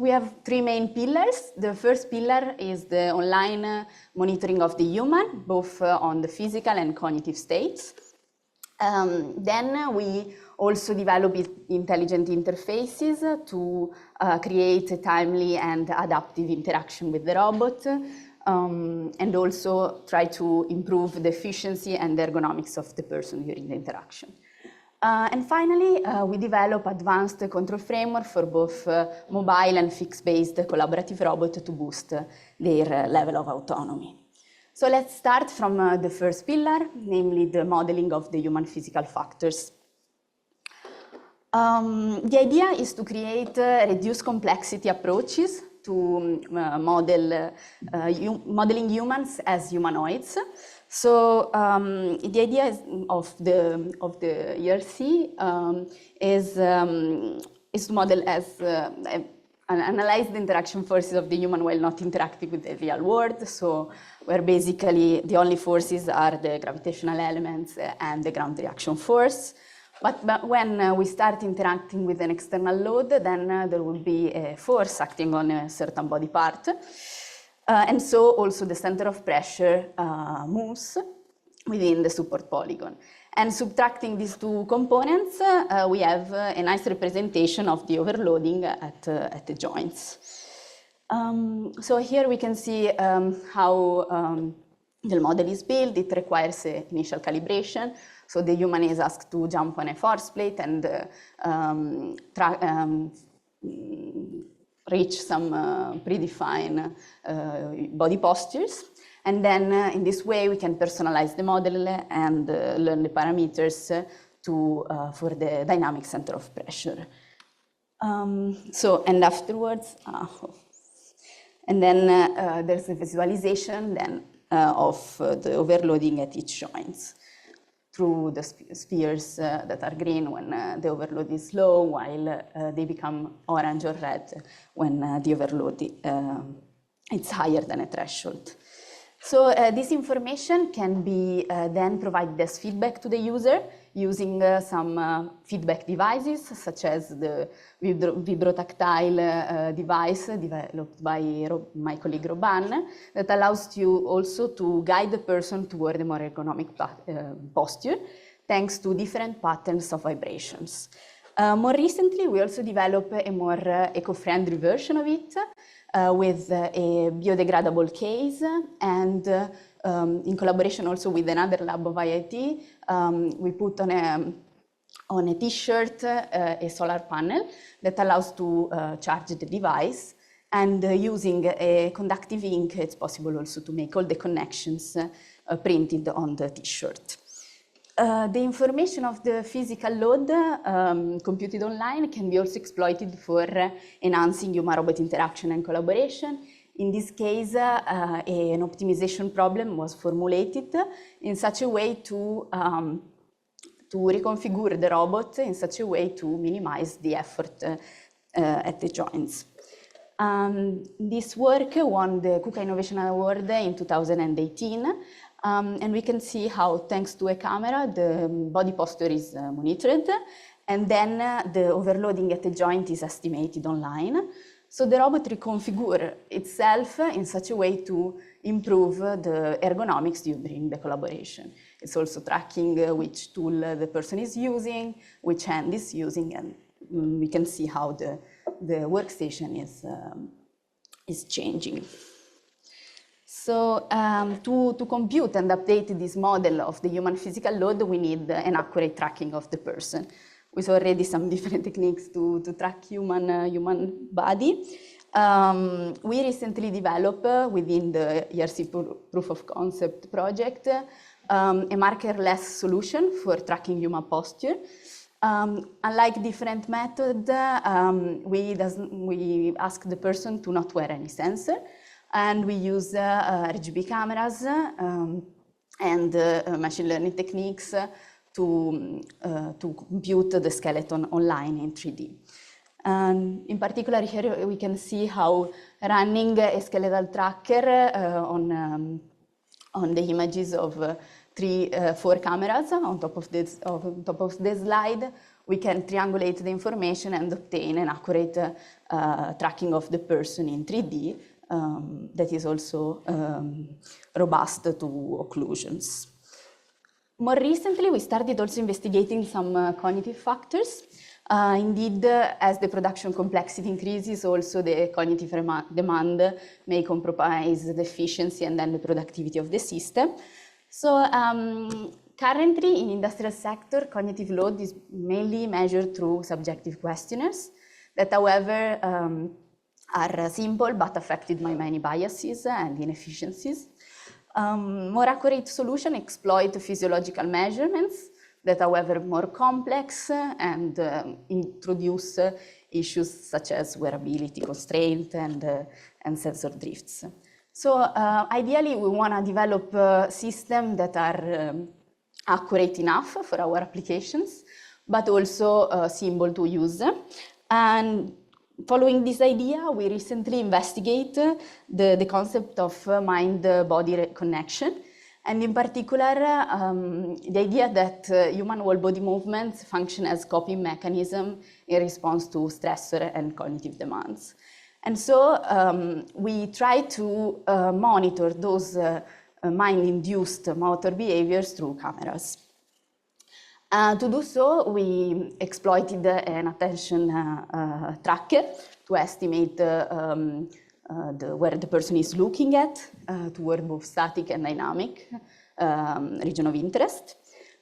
We have three main pillars. The first pillar is the online monitoring of the human, both on the physical and cognitive states. Then we also develop intelligent interfaces to create a timely and adaptive interaction with the robot, and also try to improve the efficiency and the ergonomics of the person during the interaction. And finally, we develop advanced control framework for both mobile and fixed-based collaborative robots to boost their level of autonomy. So let's start from the first pillar, namely the modeling of the human physical factors. The idea is to create reduced complexity approaches to modeling humans as humanoids. So the idea of the ERC is to model as analyze the interaction forces of the human while not interacting with the real world. So where basically the only forces are the gravitational elements and the ground reaction force. But when we start interacting with an external load, then there will be a force acting on a certain body part. And so also the center of pressure moves within the support polygon. And subtracting these two components, we have a nice representation of the overloading at the joints. So here we can see how the model is built. It requires initial calibration. So the human is asked to jump on a force plate and reach some predefined body postures. And then in this way, we can personalize the model and learn the parameters for the dynamic center of pressure. And afterwards, and then there's a visualization then of the overloading at each joint through the spheres that are green when the overload is low, while they become orange or red when the overload is higher than a threshold. So this information can be then provided as feedback to the user using some feedback devices, such as the vibrotactile device developed by my colleague Roban, that allows you also to guide the person toward a more ergonomic posture, thanks to different patterns of vibrations. More recently, we also developed a more eco-friendly version of it with a biodegradable case, and in collaboration also with another lab of IIT, we put on a t-shirt a solar panel that allows to charge the device, and using a conductive ink, it's possible also to make all the connections printed on the t-shirt. The information of the physical load computed online can be also exploited for enhancing human-robot interaction and collaboration. In this case, an optimization problem was formulated in such a way to reconfigure the robot in such a way to minimize the effort at the joints. This work won the KUKA Innovation Award in 2018. And we can see how, thanks to a camera, the body posture is monitored, and then the overloading at the joint is estimated online. So the robot reconfigures itself in such a way to improve the ergonomics during the collaboration. It's also tracking which tool the person is using, which hand is using, and we can see how the workstation is changing. So to compute and update this model of the human physical load, we need an accurate tracking of the person. We saw already some different techniques to track human body. We recently developed within the ERC proof of concept project a markerless solution for tracking human posture. Unlike different methods, we ask the person to not wear any sensor. And we use RGB cameras and machine learning techniques to compute the skeleton online in 3D. And in particular, here we can see how running a skeletal tracker on the images of 4 cameras on top of this slide, we can triangulate the information and obtain an accurate tracking of the person in 3D that is also robust to occlusions. More recently, we started also investigating some cognitive factors. Indeed, as the production complexity increases, also the cognitive demand may compromise the efficiency and then the productivity of the system. So currently in industrial sector, cognitive load is mainly measured through subjective questionnaires that, however, are simple but affected by many biases and inefficiencies. More accurate solutions exploit physiological measurements that, however, more complex and introduce issues such as wearability constraint and sensor drifts. So ideally, we want to develop systems that are accurate enough for our applications, but also simple to use. And following this idea, we recently investigated the concept of mind-body connection. And in particular, the idea that human whole body movements function as coping mechanism in response to stressor and cognitive demands. And so we try to monitor those mind-induced motor behaviors through cameras. To do so, we exploited an attention tracker to estimate where the person is looking at toward both static and dynamic region of interest.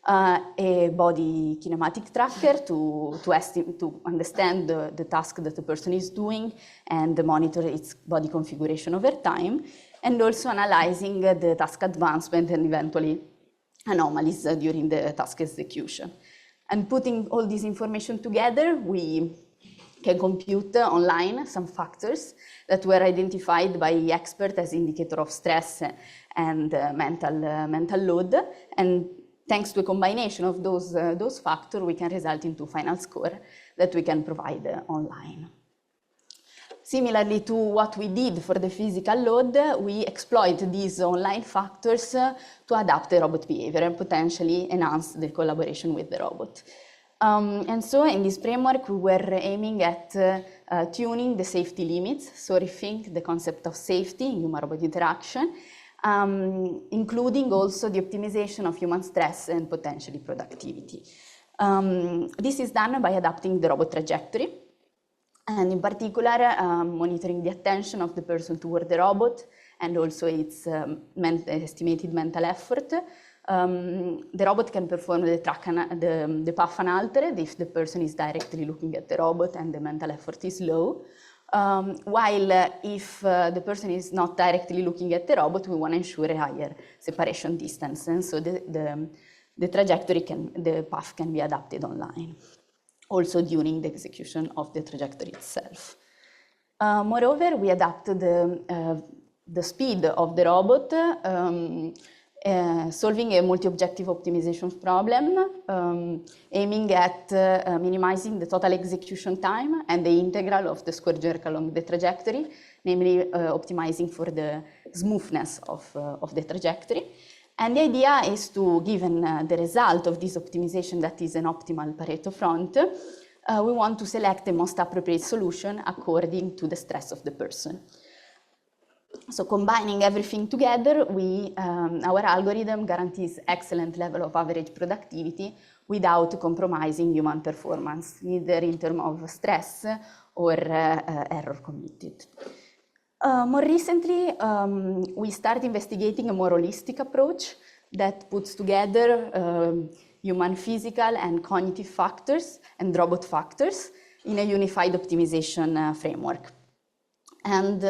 A body kinematic tracker to understand the task that the person is doing and monitor its body configuration over time, and also analyzing the task advancement and eventually anomalies during the task execution. And putting all this information together, we can compute online some factors that were identified by experts as indicator of stress and mental load. And thanks to a combination of those factors, we can result into final score that we can provide online. Similarly to what we did for the physical load, we exploit these online factors to adapt the robot behavior and potentially enhance the collaboration with the robot. And so in this framework, we were aiming at tuning the safety limits, so rethink the concept of safety in human-robot interaction, including also the optimization of human stress and potentially productivity. This is done by adapting the robot trajectory, and in particular, monitoring the attention of the person toward the robot and also its estimated mental effort. The robot can perform the path unaltered if the person is directly looking at the robot and the mental effort is low. While if the person is not directly looking at the robot, we want to ensure a higher separation distance. And so the trajectory the path can be adapted online, also during the execution of the trajectory itself. Moreover, we adapted the speed of the robot, solving a multi-objective optimization problem, aiming at minimizing the total execution time and the integral of the square jerk along the trajectory, namely optimizing for the smoothness of the trajectory. And the idea is to, given the result of this optimization that is an optimal Pareto front, we want to select the most appropriate solution according to the stress of the person. So combining everything together, our algorithm guarantees excellent level of average productivity without compromising human performance, neither in terms of stress or error committed. More recently, we started investigating a more holistic approach that puts together human physical and cognitive factors and robot factors in a unified optimization framework. And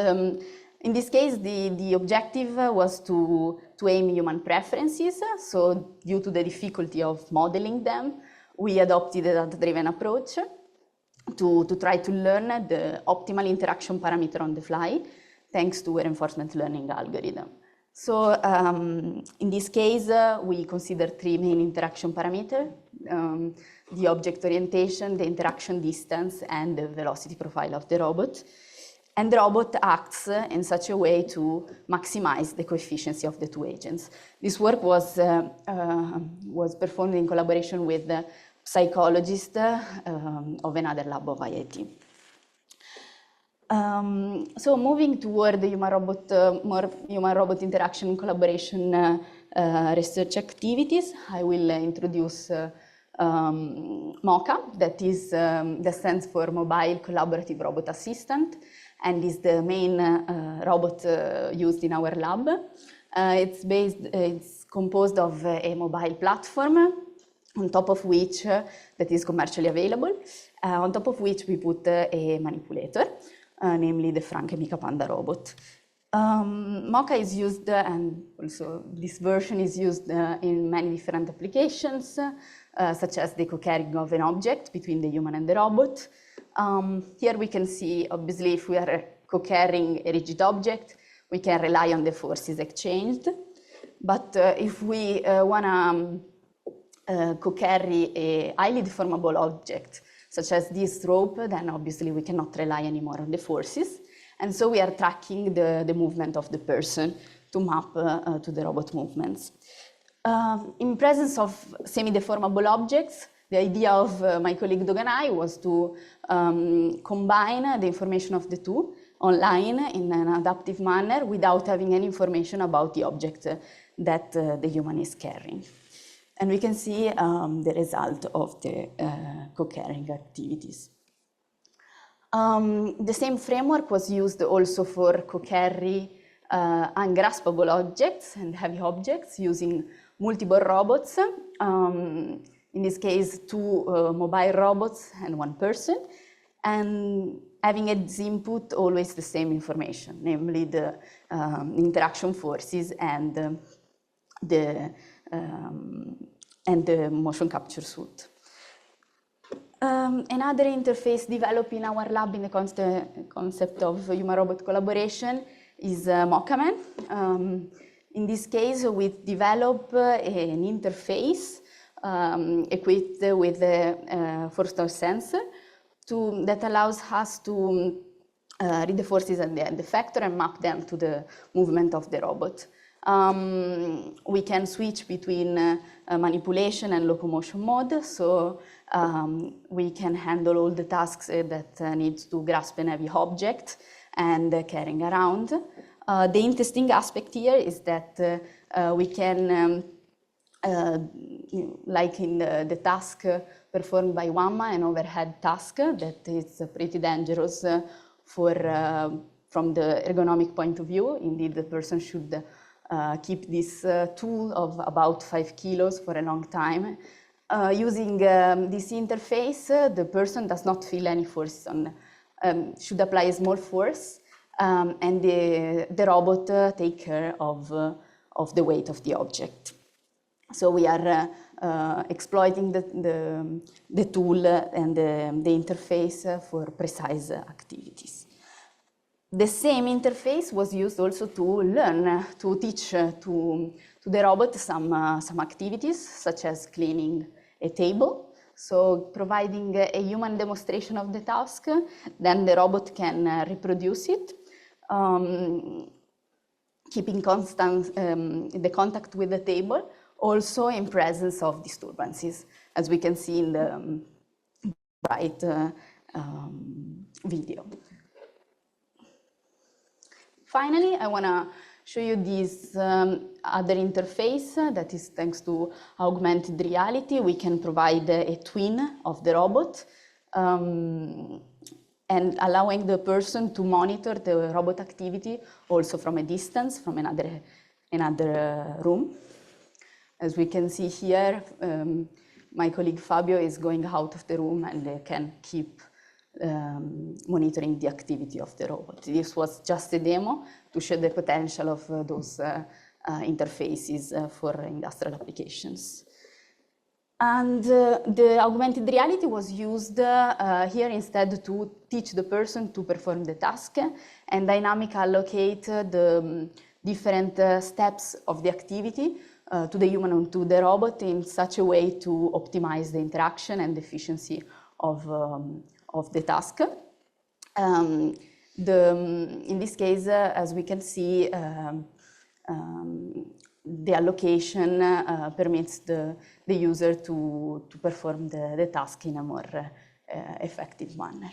in this case, the objective was to aim human preferences. So due to the difficulty of modeling them, we adopted a data-driven approach to try to learn the optimal interaction parameter on the fly, thanks to a reinforcement learning algorithm. So in this case, we consider three main interaction parameters: the object orientation, the interaction distance, and the velocity profile of the robot. And the robot acts in such a way to maximize the coefficiency of the two agents. This work was performed in collaboration with the psychologist of another lab of IIT. So moving toward the more human-robot interaction collaboration research activities, I will introduce MoCA, that stands for Mobile Collaborative Robot Assistant, and is the main robot used in our lab. It's composed of a mobile platform on top of which, that is commercially available, on top of which we put a manipulator, namely the Frank Mica Panda robot. MoCA is used, and also this version is used in many different applications, such as the co-carrying of an object between the human and the robot. Here we can see, obviously, if we are co-carrying a rigid object, we can rely on the forces exchanged. But if we want to co-carry a highly deformable object, such as this rope, then obviously we cannot rely anymore on the forces. And so we are tracking the movement of the person to map to the robot movements. In presence of semi-deformable objects, the idea of my colleague Doganai was to combine the information of the two online in an adaptive manner without having any information about the object that the human is carrying. And we can see the result of the co-carrying activities. The same framework was used also for co-carry ungraspable objects and heavy objects using multiple robots. In this case, two mobile robots and one person, and having as input always the same information, namely the interaction forces and the motion capture suit. Another interface developed in our lab in the concept of human-robot collaboration is MoCAman. In this case, we develop an interface equipped with a force sensor that allows us to read the forces and the effector and map them to the movement of the robot. We can switch between manipulation and locomotion mode, so we can handle all the tasks that needs to grasp a heavy object and carrying around. The interesting aspect here is that we can, like in the task performed by Wamma, an overhead task that is pretty dangerous from the ergonomic point of view. Indeed, the person should keep this tool of about 5 kilos for a long time. Using this interface, the person does not feel any force should apply a small force, and the robot take care of the weight of the object. So we are exploiting the tool and the interface for precise activities. The same interface was used also to learn, to teach to the robot some activities, such as cleaning a table. So providing a human demonstration of the task, then the robot can reproduce it, keeping constant the contact with the table, also in presence of disturbances, as we can see in the right video. Finally, I want to show you this other interface that is thanks to augmented reality. We can provide a twin of the robot and allowing the person to monitor the robot activity also from a distance, from another room. As we can see here, my colleague Fabio is going out of the room and can keep monitoring the activity of the robot. This was just a demo to show the potential of those interfaces for industrial applications. And the augmented reality was used here instead to teach the person to perform the task and dynamically allocate the different steps of the activity to the human and to the robot in such a way to optimize the interaction and efficiency of the task. In this case, as we can see, the allocation permits the user to perform the task in a more effective manner.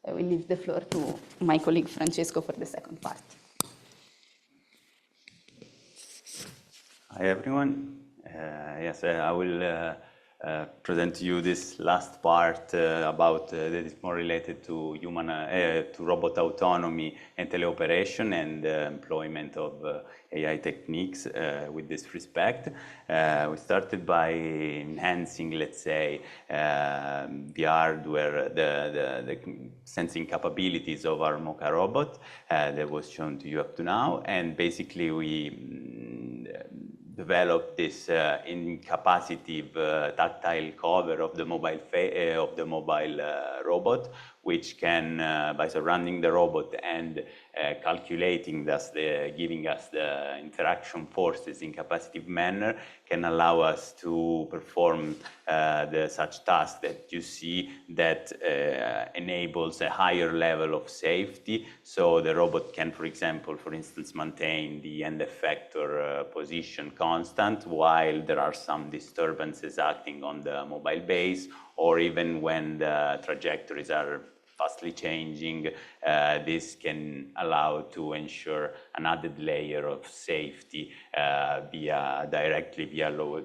I will leave the floor to my colleague Francesco for the second part. Hi everyone. Yes, I will present to you this last part about that is more related to human to robot autonomy and teleoperation and employment of AI techniques with this respect. We started by enhancing, let's say, the hardware, the sensing capabilities of our Mocha robot that was shown to you up to now, and basically we developed this incapacitive tactile cover of the mobile robot, which can, by surrounding the robot and calculating thus giving us the interaction forces in capacitive manner, can allow us to perform such tasks that you see that enables a higher level of safety. So the robot can, for instance, maintain the end effector position constant while there are some disturbances acting on the mobile base, or even when the trajectories are fastly changing, this can allow to ensure an added layer of safety directly via lower,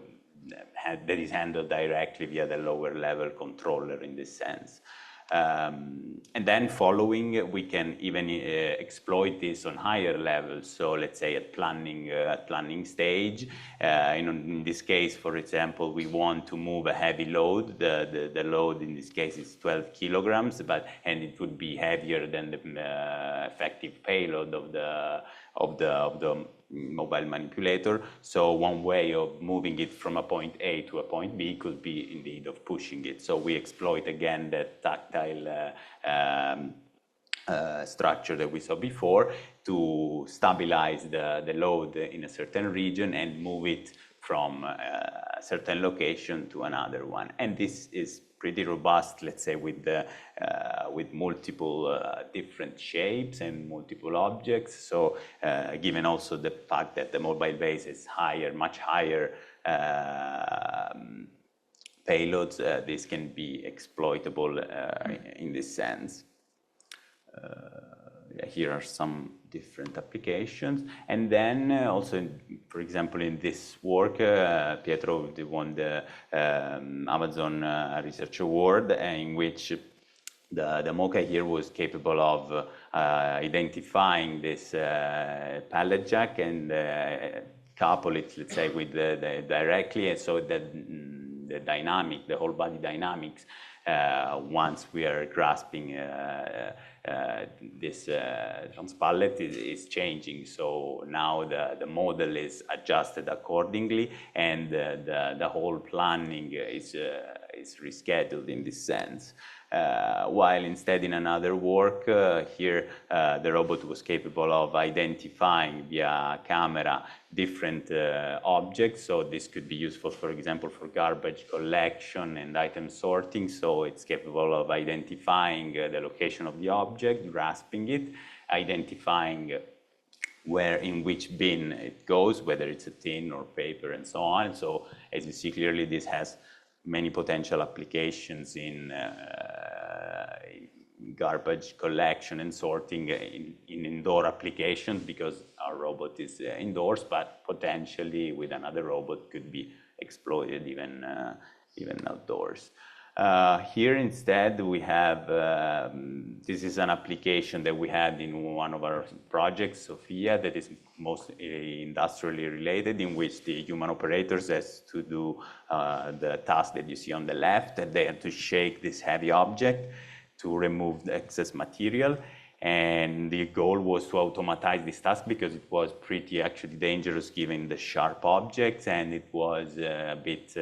that is handled directly via the lower level controller in this sense. And then following, we can even exploit this on higher levels. So let's say at planning stage, in this case, for example, we want to move a heavy load. The load in this case is 12 kilograms, and it would be heavier than the effective payload of the mobile manipulator. So one way of moving it from a point A to a point B could be indeed of pushing it. So we exploit again that tactile structure that we saw before to stabilize the load in a certain region and move it from a certain location to another one. And this is pretty robust, let's say, with multiple different shapes and multiple objects. So given also the fact that the mobile base is higher, much higher payloads, this can be exploitable in this sense. Here are some different applications. And then also, for example, in this work, Pietro won the Amazon Research Award, in which the Mocha here was capable of identifying this pallet jack and couple it, let's say, with directly, and so that the dynamic, the whole body dynamics, once we are grasping this transpallet is changing. So now the model is adjusted accordingly, and the whole planning is rescheduled in this sense. While instead in another work, here the robot was capable of identifying via camera different objects. So this could be useful, for example, for garbage collection and item sorting. So it's capable of identifying the location of the object, grasping it, identifying in which bin it goes, whether it's a tin or paper and so on. So as you see clearly, this has many potential applications in garbage collection and sorting in indoor applications, because our robot is indoors, but potentially with another robot could be exploited even outdoors. Here instead we have, this is an application that we had in one of our projects, Sophia, that is mostly industrially related, in which the human operators has to do the task that you see on the left, and they have to shake this heavy object to remove the excess material. And the goal was to automatize this task because it was pretty actually dangerous given the sharp objects, and it was a bit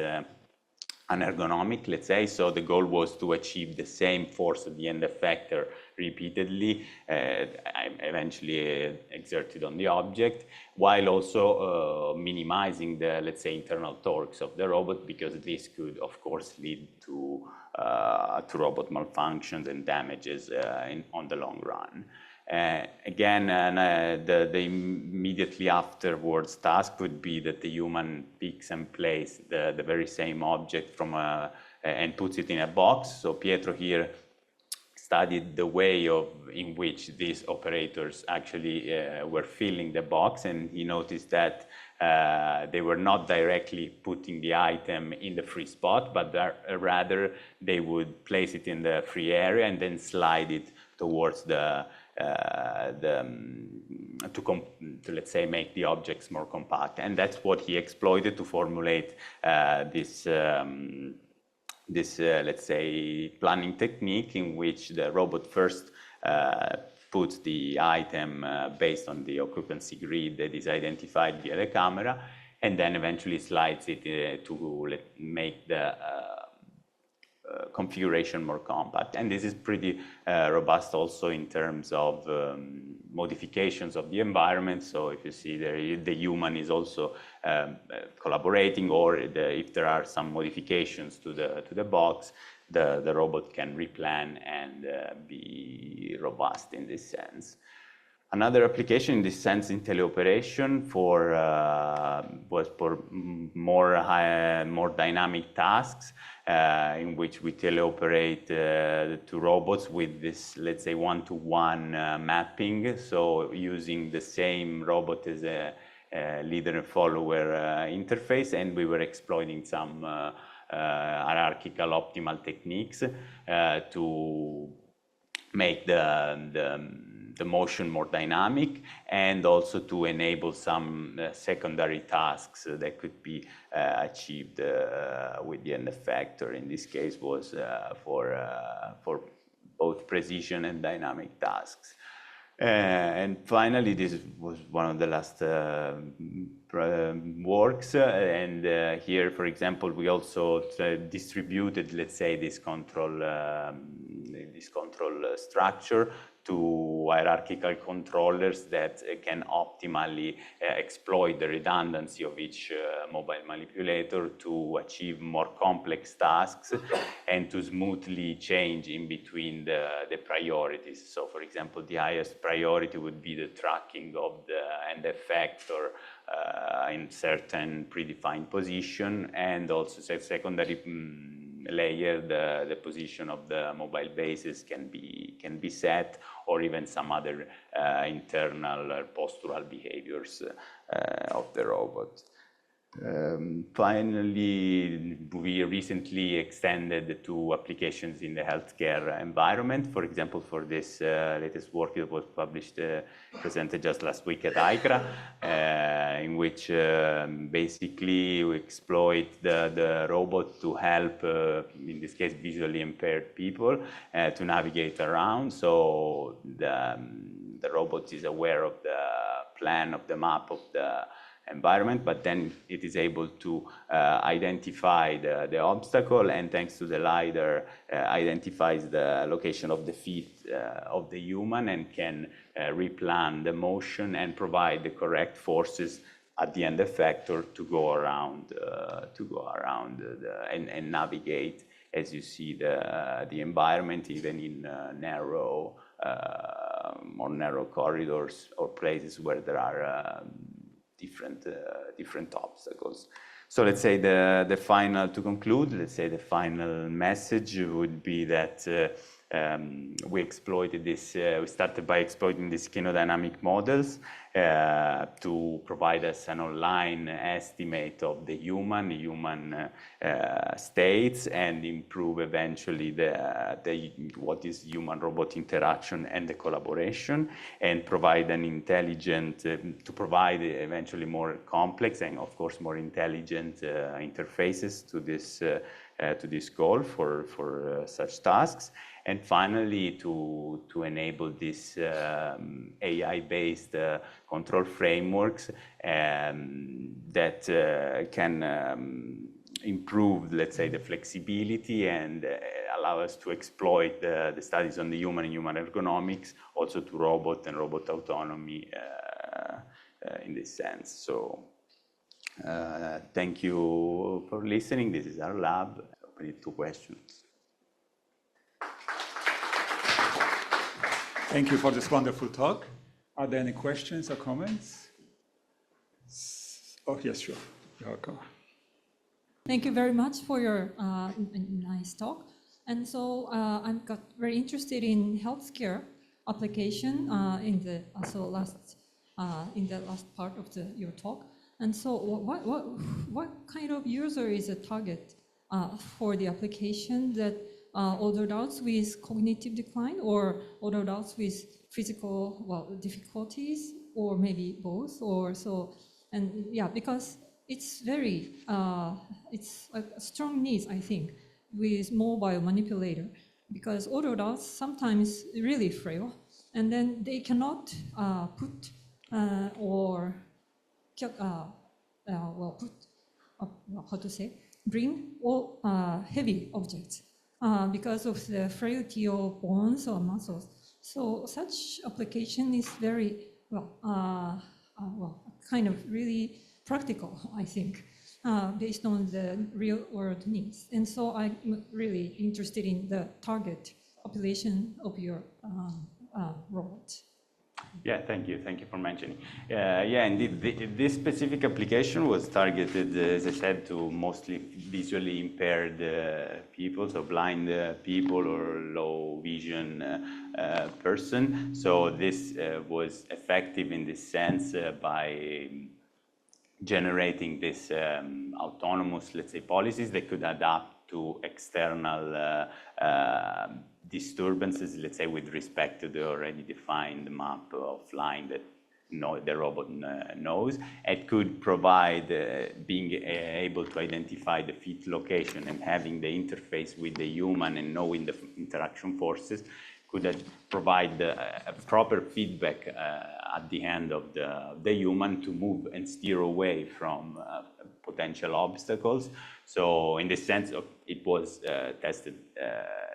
unergonomic, let's say. So the goal was to achieve the same force at the end effector repeatedly, eventually exerted on the object, while also minimizing the, let's say, internal torques of the robot, because this could, of course, lead to robot malfunctions and damages on the long run. Again, the immediately afterwards task would be that the human picks and places the very same object from and puts it in a box. So Pietro here studied the way in which these operators actually were filling the box, and he noticed that they were not directly putting the item in the free spot, but rather they would place it in the free area and then slide it towards to let's say make the objects more compact. And that's what he exploited to formulate this let's say planning technique, in which the robot first puts the item based on the occupancy grid that is identified via the camera, and then eventually slides it to make the configuration more compact. And this is pretty robust also in terms of modifications of the environment. So if you see the human is also collaborating, or if there are some modifications to the box, the robot can replan and be robust in this sense. Another application in this sense in teleoperation was for more dynamic tasks, in which we teleoperate to robots with this, let's say, one-to-one mapping. So using the same robot as a leader and follower interface, and we were exploiting some hierarchical optimal techniques to make the motion more dynamic, and also to enable some secondary tasks that could be achieved with the end effector. In this case was for both precision and dynamic tasks. And finally, this was one of the last works, and here, for example, we also distributed, let's say, this control structure to hierarchical controllers that can optimally exploit the redundancy of each mobile manipulator to achieve more complex tasks and to smoothly change in between the priorities. So, for example, the highest priority would be the tracking of the end effector in certain predefined position, and also secondary layer, the position of the mobile bases can be set, or even some other internal postural behaviors of the robot. Finally, we recently extended to applications in the healthcare environment. For example, for this latest work that was published, presented just last week at ICRA, in which basically we exploit the robot to help, in this case, visually impaired people to navigate around. So the robot is aware of the plan of the map of the environment, but then it is able to identify the obstacle, and thanks to the LiDAR identifies the location of the feet of the human, and can replan the motion and provide the correct forces at the end effector to go around and navigate, as you see, the environment, even in more narrow corridors or places where there are different obstacles. So let's say to conclude, let's say the final message would be that we exploited this, we started by exploiting these kinodynamic models to provide us an online estimate of the human states, and improve eventually what is human-robot interaction and the collaboration, and provide an intelligent, to provide eventually more complex and of course more intelligent interfaces to this goal for such tasks. And finally, to enable these AI-based control frameworks that can improve, let's say, the flexibility and allow us to exploit the studies on the human and human ergonomics also to robot and robot autonomy in this sense. So thank you for listening. This is our lab. Open it to questions. Thank you for this wonderful talk. Are there any questions or comments? Oh, yes, sure. You're welcome. Thank you very much for your nice talk. And so I got very interested in healthcare application in the last part of your talk. And so what kind of user is a target for the application that older adults with cognitive decline or older adults with physical difficulties, or maybe both, or so? And yeah, because it's very it's a strong need, I think, with mobile manipulator, because older adults sometimes really frail, and then they cannot put or bring all heavy objects because of the frailty of bones or muscles. So such application is very kind of really practical, I think, based on the real world needs. And so I'm really interested in the target population of your robot. Yeah, thank you. Thank you for mentioning. Yeah, indeed, this specific application was targeted, as I said, to mostly visually impaired people, so blind people or low vision person. So this was effective in this sense by generating this autonomous, let's say, policies that could adapt to external disturbances, let's say, with respect to the already defined map of line that the robot knows. It could provide being able to identify the feet location and having the interface with the human and knowing the interaction forces could provide a proper feedback at the end of the human to move and steer away from potential obstacles. So in the sense of it was tested,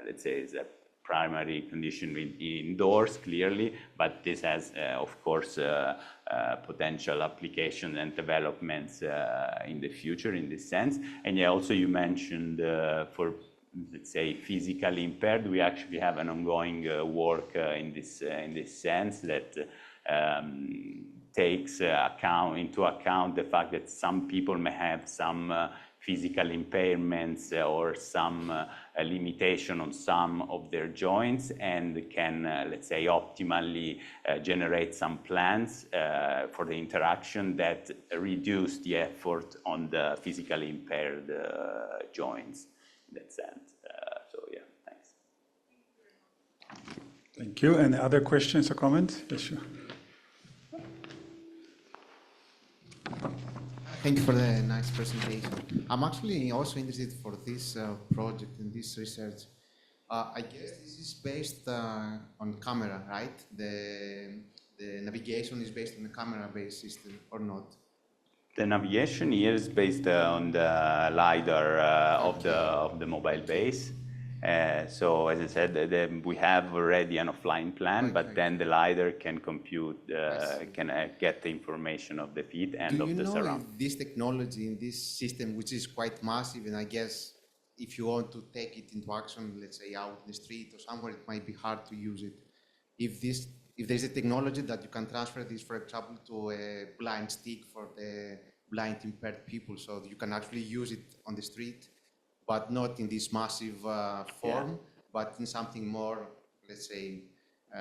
let's say, as a primary condition indoors, clearly, but this has, of course, potential application and developments in the future in this sense. And yeah, also you mentioned for, let's say, physically impaired, we actually have an ongoing work in this sense that takes into account the fact that some people may have some physical impairments or some limitation on some of their joints, and can, let's say, optimally generate some plans for the interaction that reduce the effort on the physically impaired joints in that sense. So yeah, thanks. Thank you. Any other questions or comments? Yes, sure. Thank you for the nice presentation. I'm actually also interested for this project and this research. I guess this is based on camera, right? The navigation is based on a camera-based system, or not? The navigation here is based on the LiDAR of the mobile base. So as I said, we have already an offline plan, but then the LiDAR can compute, can get the information of the feet and of the surround. If this technology in this system, which is quite massive, and I guess if you want to take it into action, let's say out in the street or somewhere, it might be hard to use it. If there's a technology that you can transfer this, for example, to a blind stick for the blind impaired people, so you can actually use it on the street, but not in this massive form, but in something more, let's say,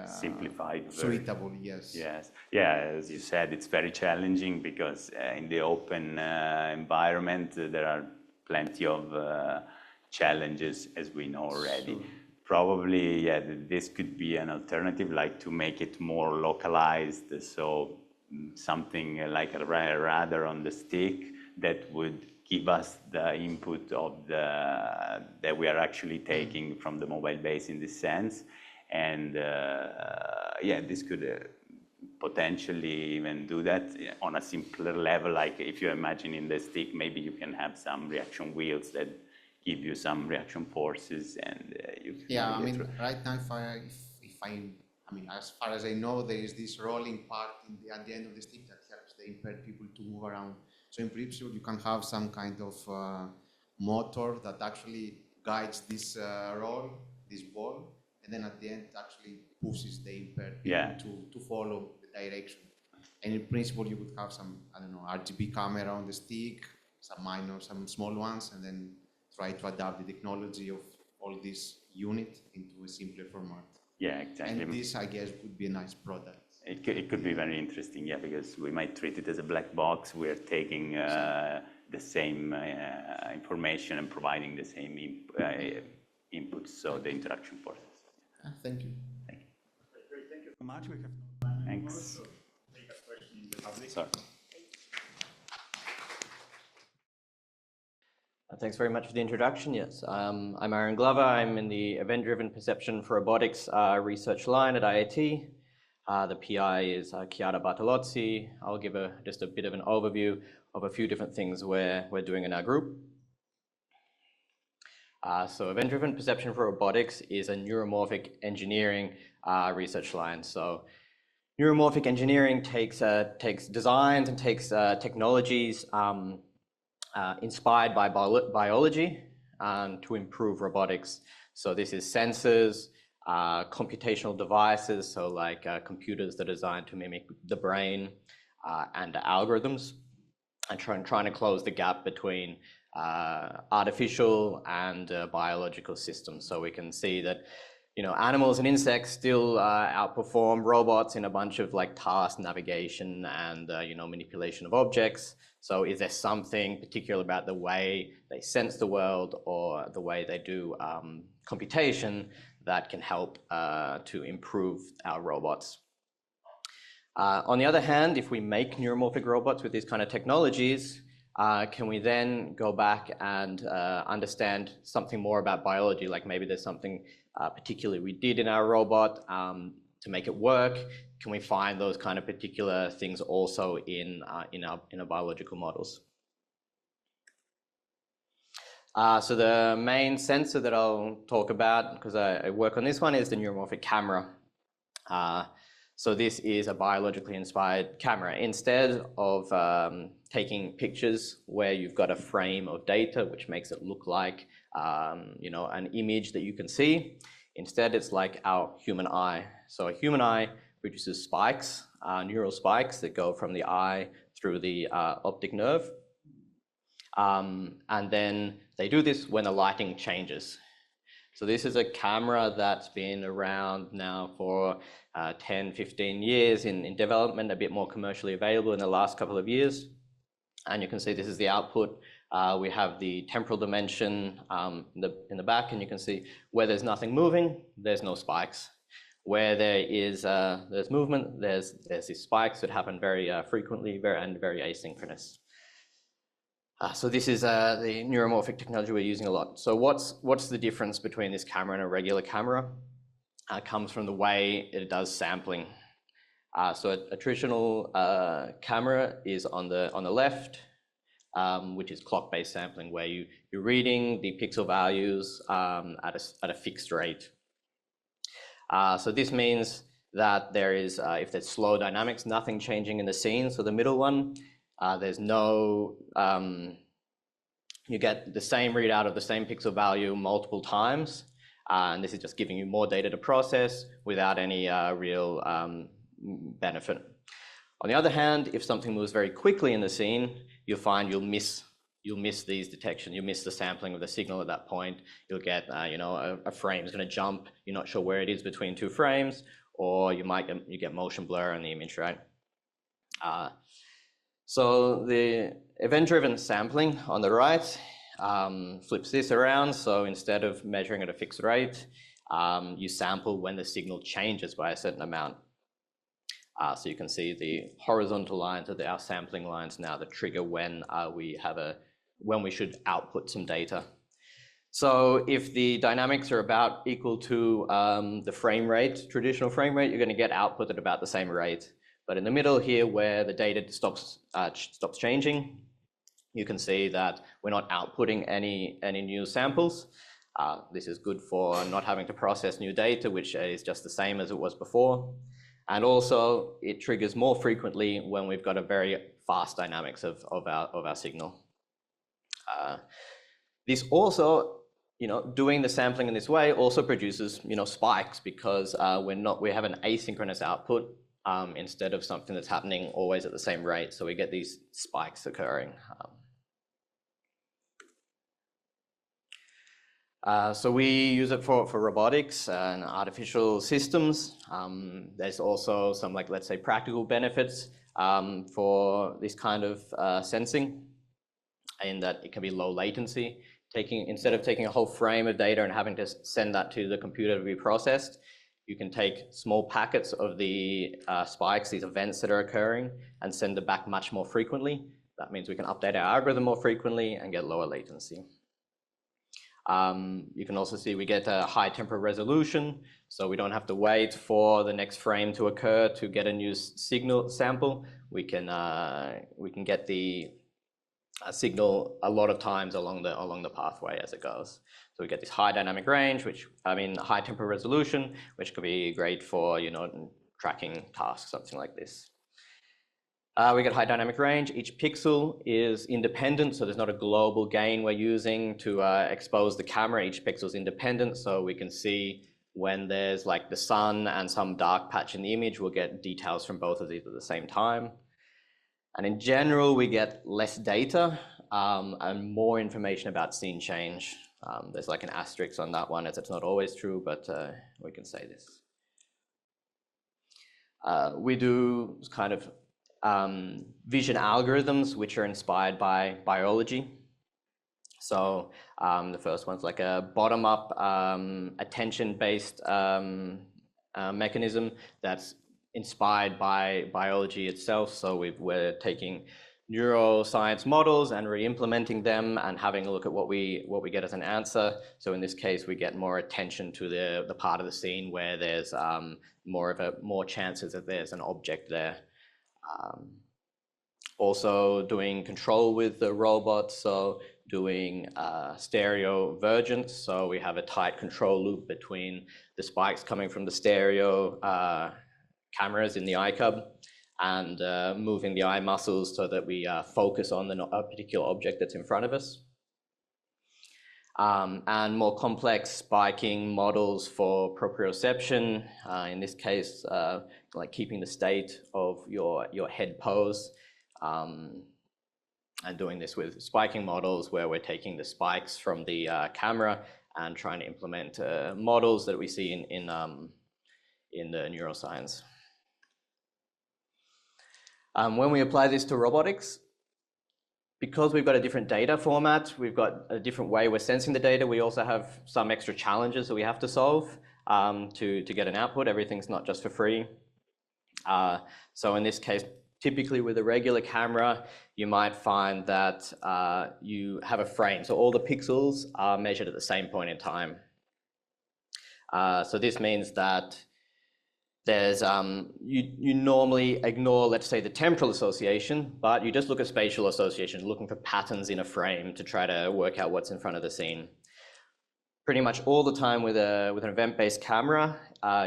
simplified, suitable, yes. Yes, yeah, as you said, it's very challenging because in the open environment, there are plenty of challenges, as we know already. Sure. Probably, yeah, this could be an alternative, like to make it more localized, so something like a radar on the stick that would give us the input of that we are actually taking from the mobile base in this sense. And yeah, this could potentially even do that on a simpler level. Like if you imagine in the stick, maybe you can have some reaction wheels that give you some reaction forces, and you can. Yeah, I mean, right now, I mean, as far as I know, there is this rolling part at the end of the stick that helps the impaired people to move around. So in principle, you can have some kind of motor that actually guides this this ball, and then at the end actually pushes the impaired people to follow the direction. And in principle, you would have some, I don't know, RGB camera on the stick, some small ones, and then try to adapt the technology of all this unit into a simpler format. Yeah, exactly. And this, I guess, would be a nice product. It could be very interesting, yeah, because we might treat it as a black box. We're taking the same information and providing the same inputs, so the interaction forces. Thank you. Thank you. Great, thank you so much. We have Thanks. take a question in the public. Sorry. Thanks very much for the introduction. Yes, I'm Arren Glover. I'm in the Event-Driven Perception for Robotics research line at IIT. The PI is Chiara Bartolozzi. I'll give just a bit of an overview of a few different things we're doing in our group. So Event-Driven Perception for Robotics is a neuromorphic engineering research line. So neuromorphic engineering takes designs and takes technologies inspired by biology to improve robotics. So this is sensors, computational devices, so like computers that are designed to mimic the brain, and algorithms, and trying to close the gap between artificial and biological systems. So we can see that, you know, animals and insects still outperform robots in a bunch of like task navigation and you know, manipulation of objects. So is there something particular about the way they sense the world or the way they do computation that can help to improve our robots? On the other hand, if we make neuromorphic robots with these kind of technologies, can we then go back and understand something more about biology? Like maybe there's something particularly we did in our robot to make it work. Can we find those kind of particular things also in our biological models? So the main sensor that I'll talk about, because I work on this one, is the neuromorphic camera. So this is a biologically inspired camera. Instead of taking pictures where you've got a frame of data, which makes it look like you know, an image that you can see, instead it's like our human eye. So a human eye produces spikes, neural spikes that go from the eye through the optic nerve. And then they do this when the lighting changes. So this is a camera that's been around now for 10, 15 years in development, a bit more commercially available in the last couple of years. And you can see this is the output. We have the temporal dimension in the back, and you can see where there's nothing moving, there's no spikes. Where there is there's movement, there's these spikes that happen very frequently and very asynchronous. So this is the neuromorphic technology we're using a lot. So what's the difference between this camera and a regular camera? Comes from the way it does sampling. So a traditional camera is on the left, which is clock-based sampling, where you're reading the pixel values at a fixed rate. So this means that there is, if there's slow dynamics, nothing changing in the scene. So the middle one, there's no, you get the same readout of the same pixel value multiple times. And this is just giving you more data to process without any real benefit. On the other hand, if something moves very quickly in the scene, you'll find you'll miss these detections. You miss the sampling of the signal at that point. You'll get, you know, a frame is going to jump. You're not sure where it is between two frames, or you get motion blur in the image, right? So the event-driven sampling on the right flips this around. So instead of measuring at a fixed rate, you sample when the signal changes by a certain amount. So you can see the horizontal lines are our sampling lines now that trigger when we should output some data. So if the dynamics are about equal to the frame rate, traditional frame rate, you're going to get output at about the same rate. But in the middle here, where the data stops changing, you can see that we're not outputting any new samples. This is good for not having to process new data, which is just the same as it was before. And also, it triggers more frequently when we've got a very fast dynamics of our signal. This also, doing the sampling in this way also produces, spikes, because we have an asynchronous output instead of something that's happening always at the same rate. So we get these spikes occurring. So we use it for robotics and artificial systems. There's also some, let's say, practical benefits for this kind of sensing, in that it can be low latency. Instead of taking a whole frame of data and having to send that to the computer to be processed, you can take small packets of the spikes, these events that are occurring, and send them back much more frequently. That means we can update our algorithm more frequently and get lower latency. You can also see we get a high temporal resolution, so we don't have to wait for the next frame to occur to get a new signal sample. We can get the signal a lot of times along the pathway as it goes. So we get this high dynamic range, high temporal resolution, which could be great for tracking tasks, something like this. We get high dynamic range. Each pixel is independent, so there's not a global gain we're using to expose the camera. Each pixel is independent, so we can see when there's the sun and some dark patch in the image, we'll get details from both of these at the same time. And in general, we get less data and more information about scene change. There's an asterisk on that one, as it's not always true, but we can say this. We do kind of vision algorithms which are inspired by biology. So the first one's a bottom-up attention-based mechanism that's inspired by biology itself. So we're taking neuroscience models and re-implementing them and having a look at what we get as an answer. So in this case, we get more attention to the part of the scene where there's more chances that there's an object there. Also doing control with the robot, so doing stereo vergence. So we have a tight control loop between the spikes coming from the stereo cameras in the eye cub and moving the eye muscles so that we focus on a particular object that's in front of us. And more complex spiking models for proprioception, in this case, keeping the state of your head pose, and doing this with spiking models where we're taking the spikes from the camera and trying to implement models that we see in the neuroscience. When we apply this to robotics, because we've got a different data format, we've got a different way we're sensing the data, we also have some extra challenges that we have to solve to get an output. Everything's not just for free. So in this case, typically with a regular camera, you might find that you have a frame. So all the pixels are measured at the same point in time. So this means that there's you normally ignore, let's say, the temporal association, but you just look at spatial association, looking for patterns in a frame to try to work out what's in front of the scene. Pretty much all the time with an event-based camera,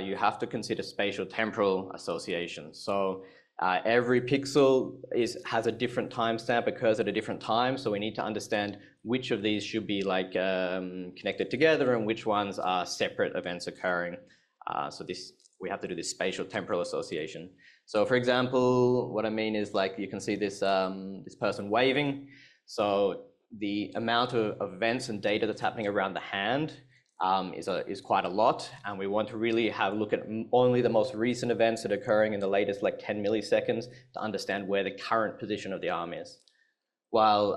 you have to consider spatial temporal association. So every pixel has a different timestamp, occurs at a different time. So we need to understand which of these should be connected together and which ones are separate events occurring. So we have to do this spatial temporal association. So for example, what I mean is you can see this person waving. So the amount of events and data that's happening around the hand is quite a lot, and we want to really look at only the most recent events that are occurring in the latest 10 milliseconds to understand where the current position of the arm is. While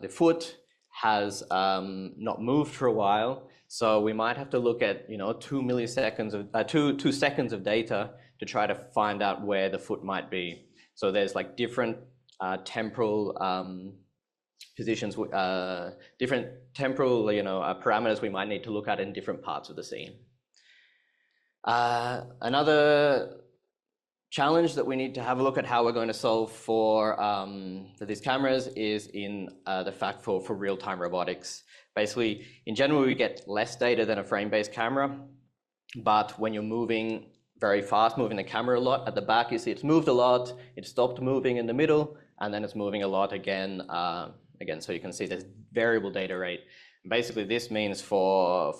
the foot has not moved for a while, so we might have to look at 2 seconds of data to try to find out where the foot might be. So there's different temporal positions, different temporal parameters we might need to look at in different parts of the scene. Another challenge that we need to have a look at how we're going to solve for these cameras is in the fact for real-time robotics. Basically, in general, we get less data than a frame-based camera, but when you're moving very fast, moving the camera a lot, at the back you see it's moved a lot, it stopped moving in the middle, and then it's moving a lot again. So you can see there's variable data rate. Basically, this means for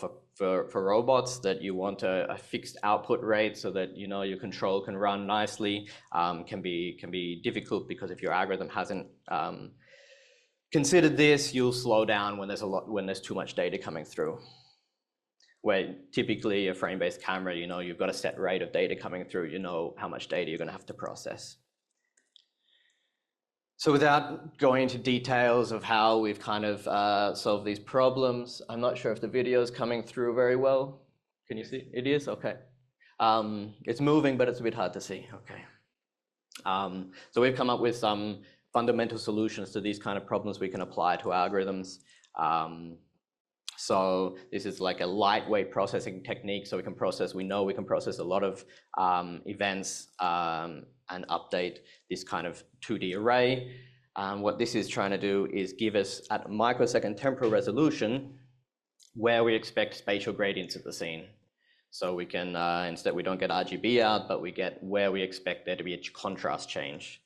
robots that you want a fixed output rate so that your control can run nicely, can be difficult because if your algorithm hasn't considered this, you'll slow down when there's too much data coming through. Where typically a frame-based camera, you've got a set rate of data coming through, you know how much data you're going to have to process. So without going into details of how we've kind of solved these problems, I'm not sure if the video is coming through very well. Can you see? It is? Okay. It's moving, but it's a bit hard to see. Okay. So we've come up with some fundamental solutions to these kind of problems we can apply to algorithms. So this is like a lightweight processing technique. So we can process a lot of events and update this kind of 2D array. What this is trying to do is give us at microsecond temporal resolution where we expect spatial gradients at the scene. So we can, instead we don't get RGB out, but we get where we expect there to be a contrast change.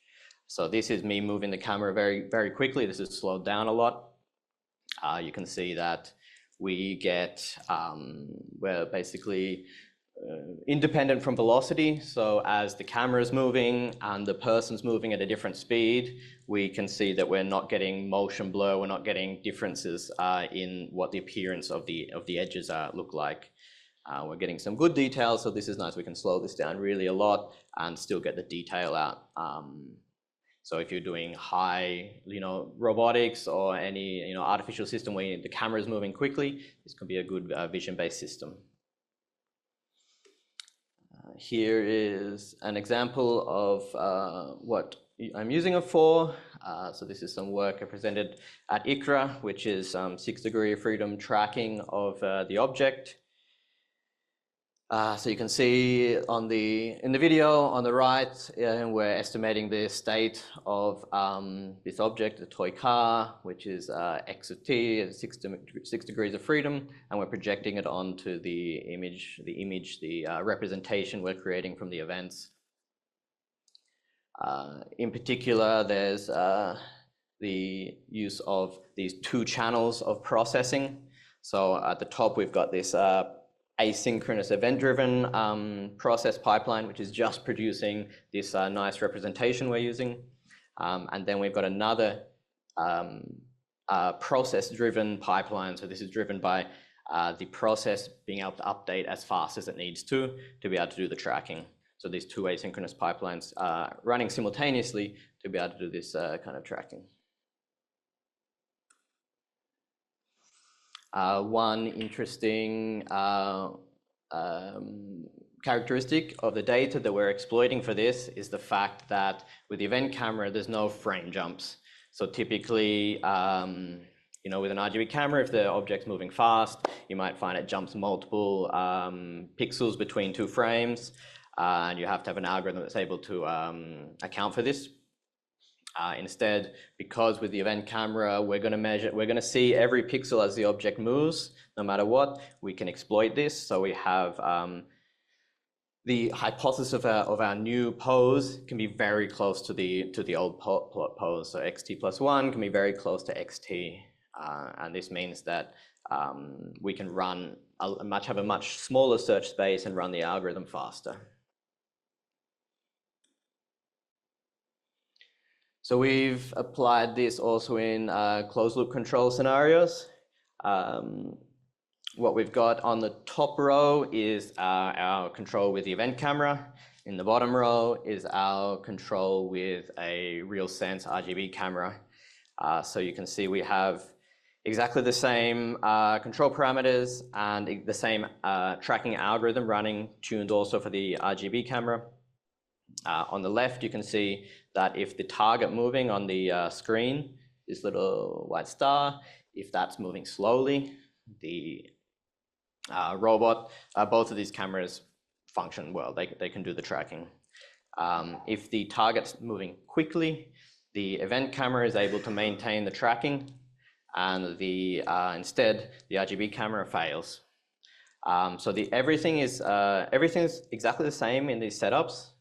So this is me moving the camera very, very quickly. This is slowed down a lot. You can see that we get, we're basically independent from velocity. So as the camera is moving and the person's moving at a different speed, we can see that we're not getting motion blur. We're not getting differences in what the appearance of the edges look like. We're getting some good detail. So this is nice. We can slow this down really a lot and still get the detail out. So if you're doing high, robotics or any, artificial system where the camera is moving quickly, this could be a good vision-based system. Here is an example of what I'm using it for. So this is some work I presented at ICRA, which is 6-degree of freedom tracking of the object. So you can see in the video on the right, we're estimating the state of this object, the toy car, which is x of t at 6 degrees of freedom, and we're projecting it onto the representation we're creating from the events. In particular, there's the use of these 2 channels of processing. So at the top, we've got this asynchronous event-driven process pipeline, which is just producing this nice representation we're using. And then we've got another process-driven pipeline. So this is driven by the process being able to update as fast as it needs to be able to do the tracking. So these 2 asynchronous pipelines running simultaneously to be able to do this kind of tracking. One interesting characteristic of the data that we're exploiting for this is the fact that with the event camera, there's no frame jumps. So typically, with an RGB camera, if the object's moving fast, you might find it jumps multiple pixels between 2 frames, and you have to have an algorithm that's able to account for this. Instead, because with the event camera, we're going to see every pixel as the object moves, no matter what. We can exploit this. So we have the hypothesis of our new pose can be very close to the old pose. So xt plus 1 can be very close to xt, and this means that we can have a much smaller search space and run the algorithm faster. So we've applied this also in closed loop control scenarios. What we've got on the top row is our control with the event camera. In the bottom row is our control with a RealSense RGB camera. So you can see we have exactly the same control parameters and the same tracking algorithm running, tuned also for the RGB camera. On the left, you can see that if the target moving on the screen, this little white star, if that's moving slowly, the robot, both of these cameras function well. They can do the tracking. If the target's moving quickly, the event camera is able to maintain the tracking, and instead the RGB camera fails. So everything is exactly the same in these setups.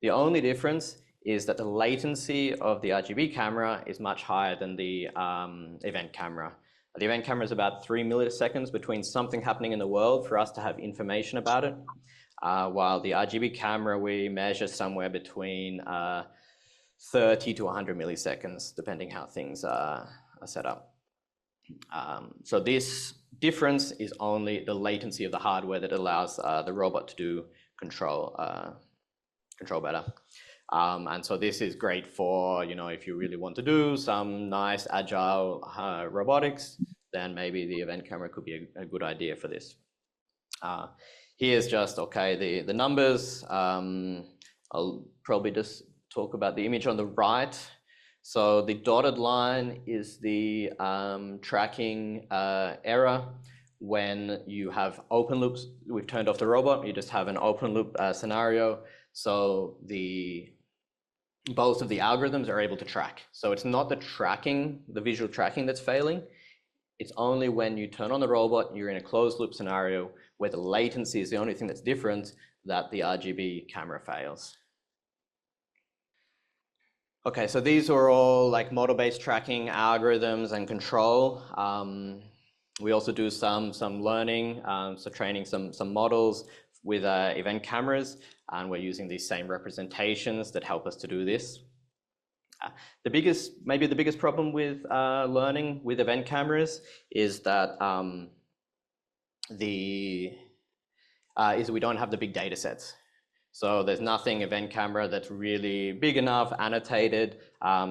The only difference is that the latency of the RGB camera is much higher than the event camera. The event camera is about 3 milliseconds between something happening in the world for us to have information about it, while the RGB camera we measure somewhere between 30 to 100 milliseconds, depending how things are set up. So this difference is only the latency of the hardware that allows the robot to do control better. And so this is great for, if you really want to do some nice agile robotics, then maybe the event camera could be a good idea for this. Here's just, okay, the numbers. I'll probably just talk about the image on the right. So the dotted line is the tracking error when you have open loops. We've turned off the robot, you just have an open loop scenario. So both of the algorithms are able to track. So it's not the visual tracking that's failing. It's only when you turn on the robot, you're in a closed loop scenario where the latency is the only thing that's different, that the RGB camera fails. Okay, so these are all like model-based tracking algorithms and control. We also do some learning, so training some models with event cameras, and we're using these same representations that help us to do this. Maybe the biggest problem with learning with event cameras is that we don't have the big data sets. So there's nothing event camera that's really big enough, annotated,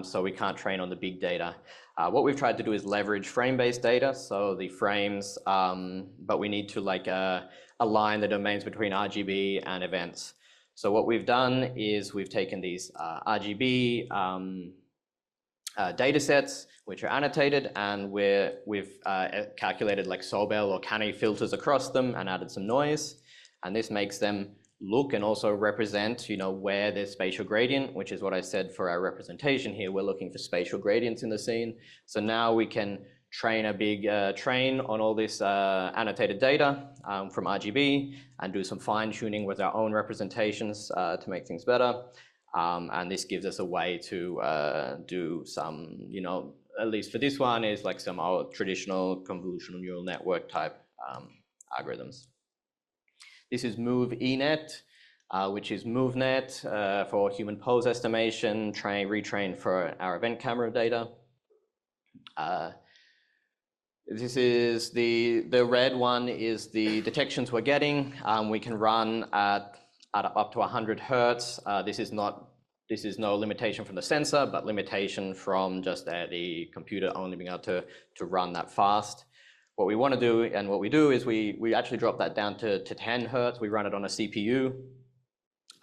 so we can't train on the big data. What we've tried to do is leverage frame-based data, so the frames, but we need to align the domains between RGB and events. So what we've done is we've taken these RGB data sets, which are annotated, and we've calculated like Sobel or Canny filters across them and added some noise. And this makes them look and also represent, where there's spatial gradient, which is what I said for our representation here. We're looking for spatial gradients in the scene. So now we can train a big train on all this annotated data from RGB and do some fine tuning with our own representations to make things better. And this gives us a way to do some, at least for this one, is like some old traditional convolutional neural network type algorithms. This is MoveENet, which is MoveNet for human pose estimation, retrain for our event camera data. This is the red one is the detections we're getting. We can run at up to 100 hertz. This is no limitation from the sensor, but limitation from just the computer only being able to run that fast. What we want to do, and what we do, is we actually drop that down to 10 hertz. We run it on a CPU.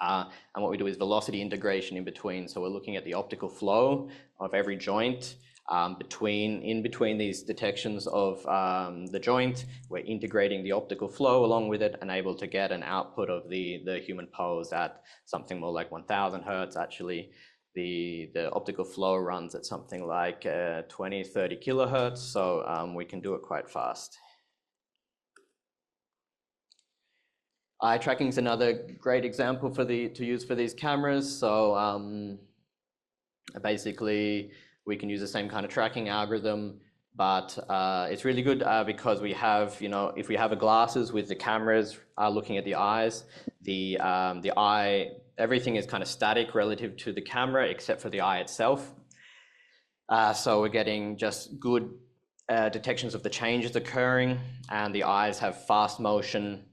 And what we do is velocity integration in between. So we're looking at the optical flow of every joint in between these detections of the joint. We're integrating the optical flow along with it and able to get an output of the human pose at something more like 1000 hertz. Actually, the optical flow runs at something like 20, 30 kilohertz. So we can do it quite fast. Eye tracking is another great example to use for these cameras. So basically, we can use the same kind of tracking algorithm, but it's really good because we have, if we have a glasses with the cameras looking at the eyes, the eye, everything is kind of static relative to the camera except for the eye itself. So we're getting just good detections of the changes occurring, and the eyes have fast motion,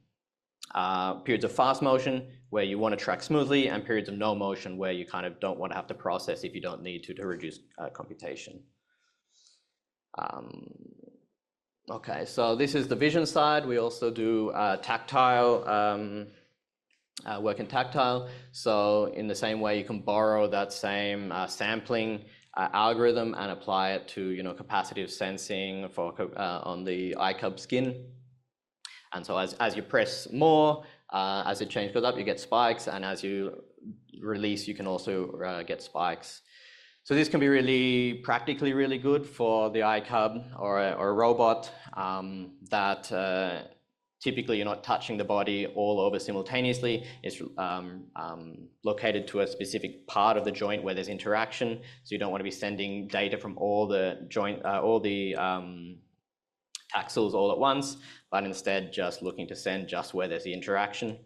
periods of fast motion where you want to track smoothly, and periods of no motion where you kind of don't want to have to process if you don't need to reduce computation. Okay, so this is the vision side. We also do tactile, work in tactile. So in the same way, you can borrow that same sampling algorithm and apply it to capacitive sensing for on the eye cub skin. And so as you press more, As the change goes up, you get spikes, and as you release, you can also get spikes. So this can be really practically really good for the iCub or a robot that typically you're not touching the body all over simultaneously. It's located to a specific part of the joint where there's interaction. So you don't want to be sending data from all the axles all at once, but instead just looking to send just where there's the interaction.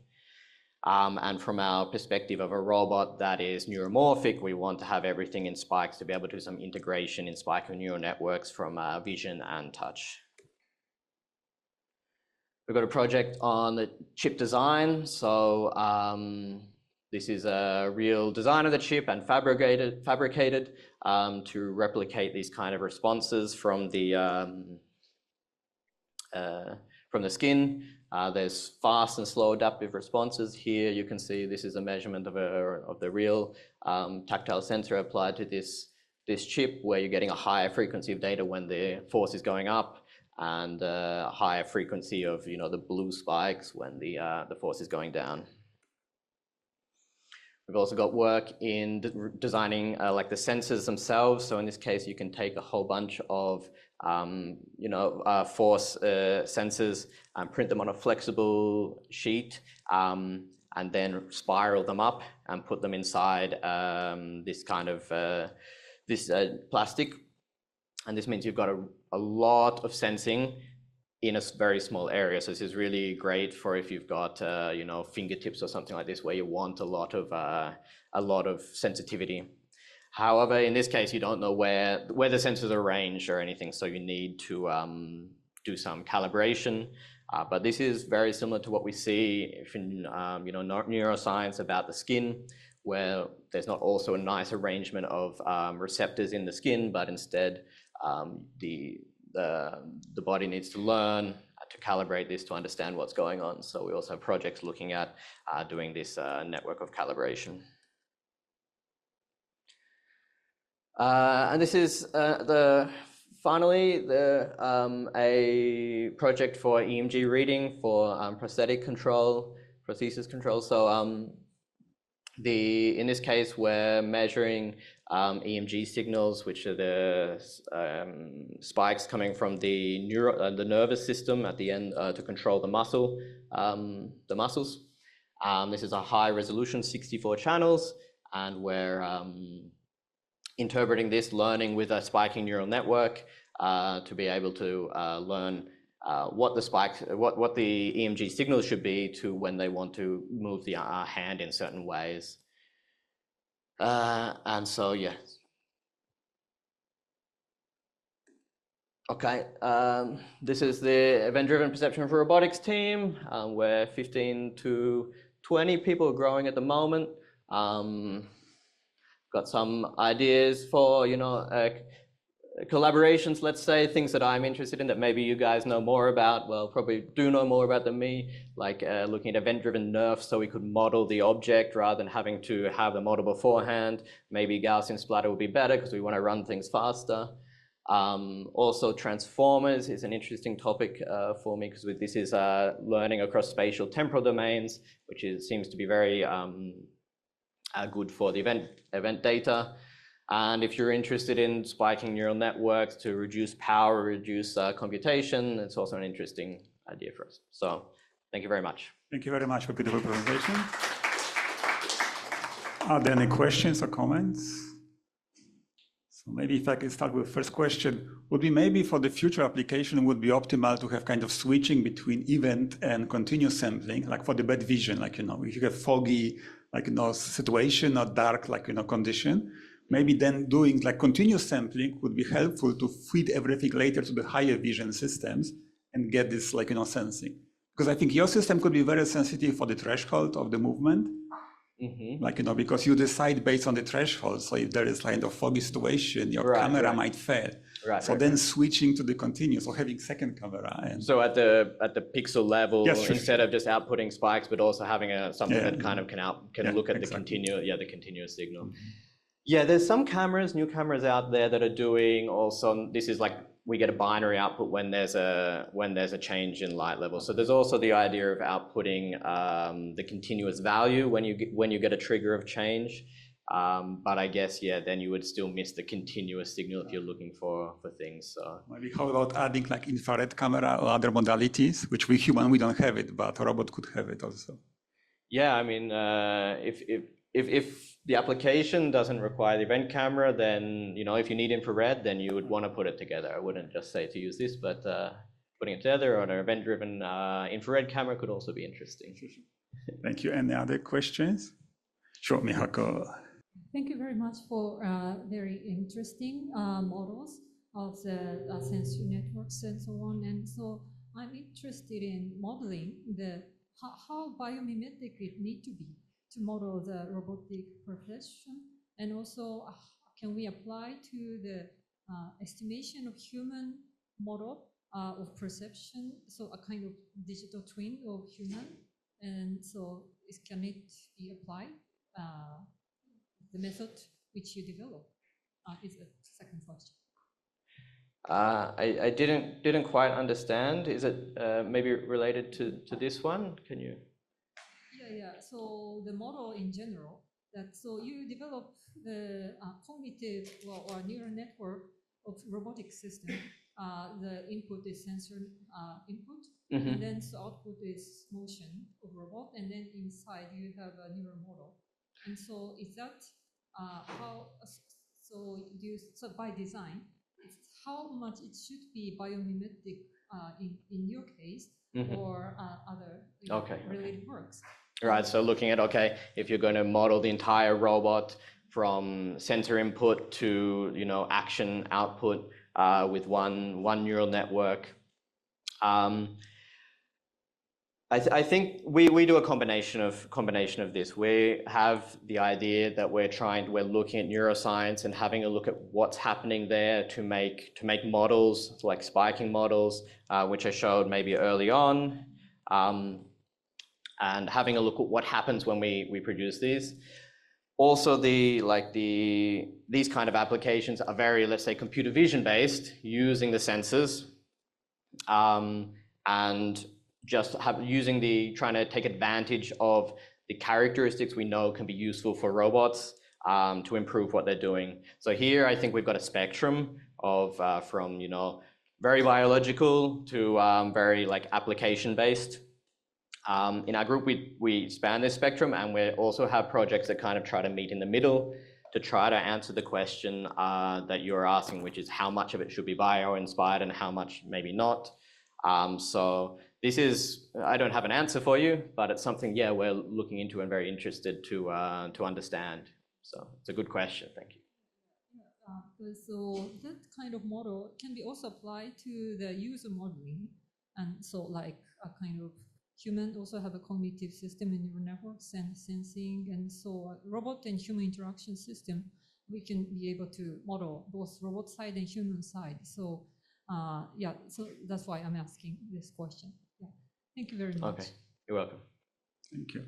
And from our perspective of a robot that is neuromorphic, we want to have everything in spikes to be able to do some integration in spiking neural networks from vision and touch. We've got a project on the chip design. So this is a real design of the chip and fabricated to replicate these kind of responses from the skin. There's fast and slow adaptive responses. Here you can see this is a measurement of the real tactile sensor applied to this chip, where you're getting a higher frequency of data when the force is going up, and a higher frequency of the blue spikes when the force is going down. We've also got work in designing like the sensors themselves. So in this case, you can take a whole bunch of force sensors and print them on a flexible sheet, and then spiral them up and put them inside this kind of plastic. And this means you've got a lot of sensing in a very small area. So this is really great for if you've got fingertips or something like this, where you want a lot of sensitivity. However, in this case, you don't know where the sensors are arranged or anything, so you need to do some calibration. But this is very similar to what we see in neuroscience about the skin, where there's not also a nice arrangement of receptors in the skin, but instead the body needs to learn to calibrate this to understand what's going on. So we also have projects looking at doing this network of calibration. And this is finally a project for EMG reading for prosthesis control. So in this case, we're measuring EMG signals, which are the spikes coming from the nervous system at the end to control the muscles. This is a high resolution, 64 channels, and we're interpreting this, learning with a spiking neural network to be able to learn what the EMG signals should be to when they want to move the hand in certain ways. And so, yeah. Okay, this is the event-driven perception for robotics team. We're 15 to 20 people growing at the moment. Got some ideas for, collaborations, let's say, things that I'm interested in that maybe you guys know more about. Well, probably do know more about than me, like looking at event-driven nerfs so we could model the object rather than having to have the model beforehand. Maybe Gaussian splatter would be better because we want to run things faster. Also, transformers is an interesting topic for me because this is learning across spatial temporal domains, which seems to be very good for the event data. And if you're interested in spiking neural networks to reduce power, reduce computation, it's also an interesting idea for us. So thank you very much. Thank you very much for a beautiful presentation. Are there any questions or comments? So maybe if I can start with the first question, would be maybe for the future application would be optimal to have kind of switching between event and continuous sampling, like for the bad vision, like, if you have foggy, like, situation or dark, like, condition, maybe then doing like continuous sampling would be helpful to feed everything later to the higher vision systems and get this, like, sensing. Because I think your system could be very sensitive for the threshold of the movement. Mm-hmm. Like, because you decide based on the threshold. So if there is kind of foggy situation, your camera might fail. So then switching to the continuous or having second camera. And so at the pixel level, yes, instead of just outputting spikes, but also having something that kind of can look at the continuous signal. Mm-hmm. Yeah, there's some new cameras out there that are doing also, this is like we get a binary output when there's a change in light level. So there's also the idea of outputting the continuous value when you get a trigger of change. But I guess, yeah, then you would still miss the continuous signal if you're looking for things. So maybe how about adding like infrared camera or other modalities, which we human, we don't have it, but a robot could have it also. Yeah, I mean, if the application doesn't require the event camera, then, you know, if you need infrared, then you would want to put it together. I wouldn't just say to use this, but putting it together on an event-driven infrared camera could also be interesting. Thank you. Any other questions? Sure, Mihako. Thank you very much for very interesting models of the sensor networks and so on. And so I'm interested in modeling how biomimetic it need to be to model the robotic perception, and also can we apply to the estimation of human model of perception, so a kind of digital twin of human, and so can it be applied, the method which you develop is the second question. I didn't quite understand. Is it maybe related to this one? Can you? Yeah. So the model in general, so you develop the cognitive or neural network of robotic system. The input is sensor input, and then the output is motion of robot, and then inside you have a neural model. And so is that how? So by design, how much it should be biomimetic in your case, or other related works? Right, so looking at, okay, if you're going to model the entire robot from sensor input to, you know, action output with one neural network. I think we do a combination of this. We have the idea that we're looking at neuroscience and having a look at what's happening there to make models like spiking models, which I showed maybe early on, and having a look at what happens when we produce these. Also, these kind of applications are very, let's say, computer vision based, using the sensors, and just trying to take advantage of the characteristics we know can be useful for robots to improve what they're doing. So here, I think we've got a spectrum of from, you know, very biological to very like application based. In our group, we span this spectrum, and we also have projects that kind of try to meet in the middle to try to answer the question that you're asking, which is how much of it should be bio-inspired and how much maybe not. So this is, I don't have an answer for you, but it's something, yeah, we're looking into and very interested to understand. So it's a good question, thank you. So that kind of model can be also applied to the user modeling, and so like a kind of human also have a cognitive system in neural networks and sensing, and so robot and human interaction system, we can be able to model both robot side and human side. So yeah, so that's why I'm asking this question. Yeah. Thank you very much. Okay, you're welcome. Thank you.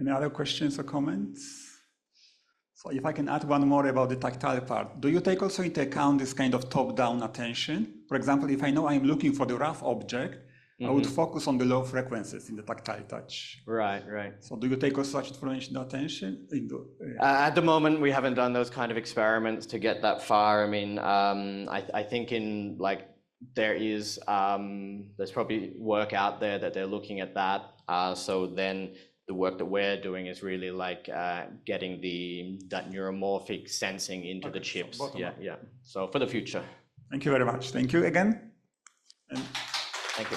Any other questions or comments? So if I can add one more about the tactile part, do you take also into account this kind of top-down attention? For example, if I know I'm looking for the rough object, I would focus on the low frequencies in the tactile touch. Right. So do you take also such information attention? At the moment, we haven't done those kind of experiments to get that far. I mean, I think in like there's probably work out there that they're looking at that. So then the work that we're doing is really like getting that neuromorphic sensing into the chips. So yeah. So for the future. Thank you very much. Thank you again. Thank you.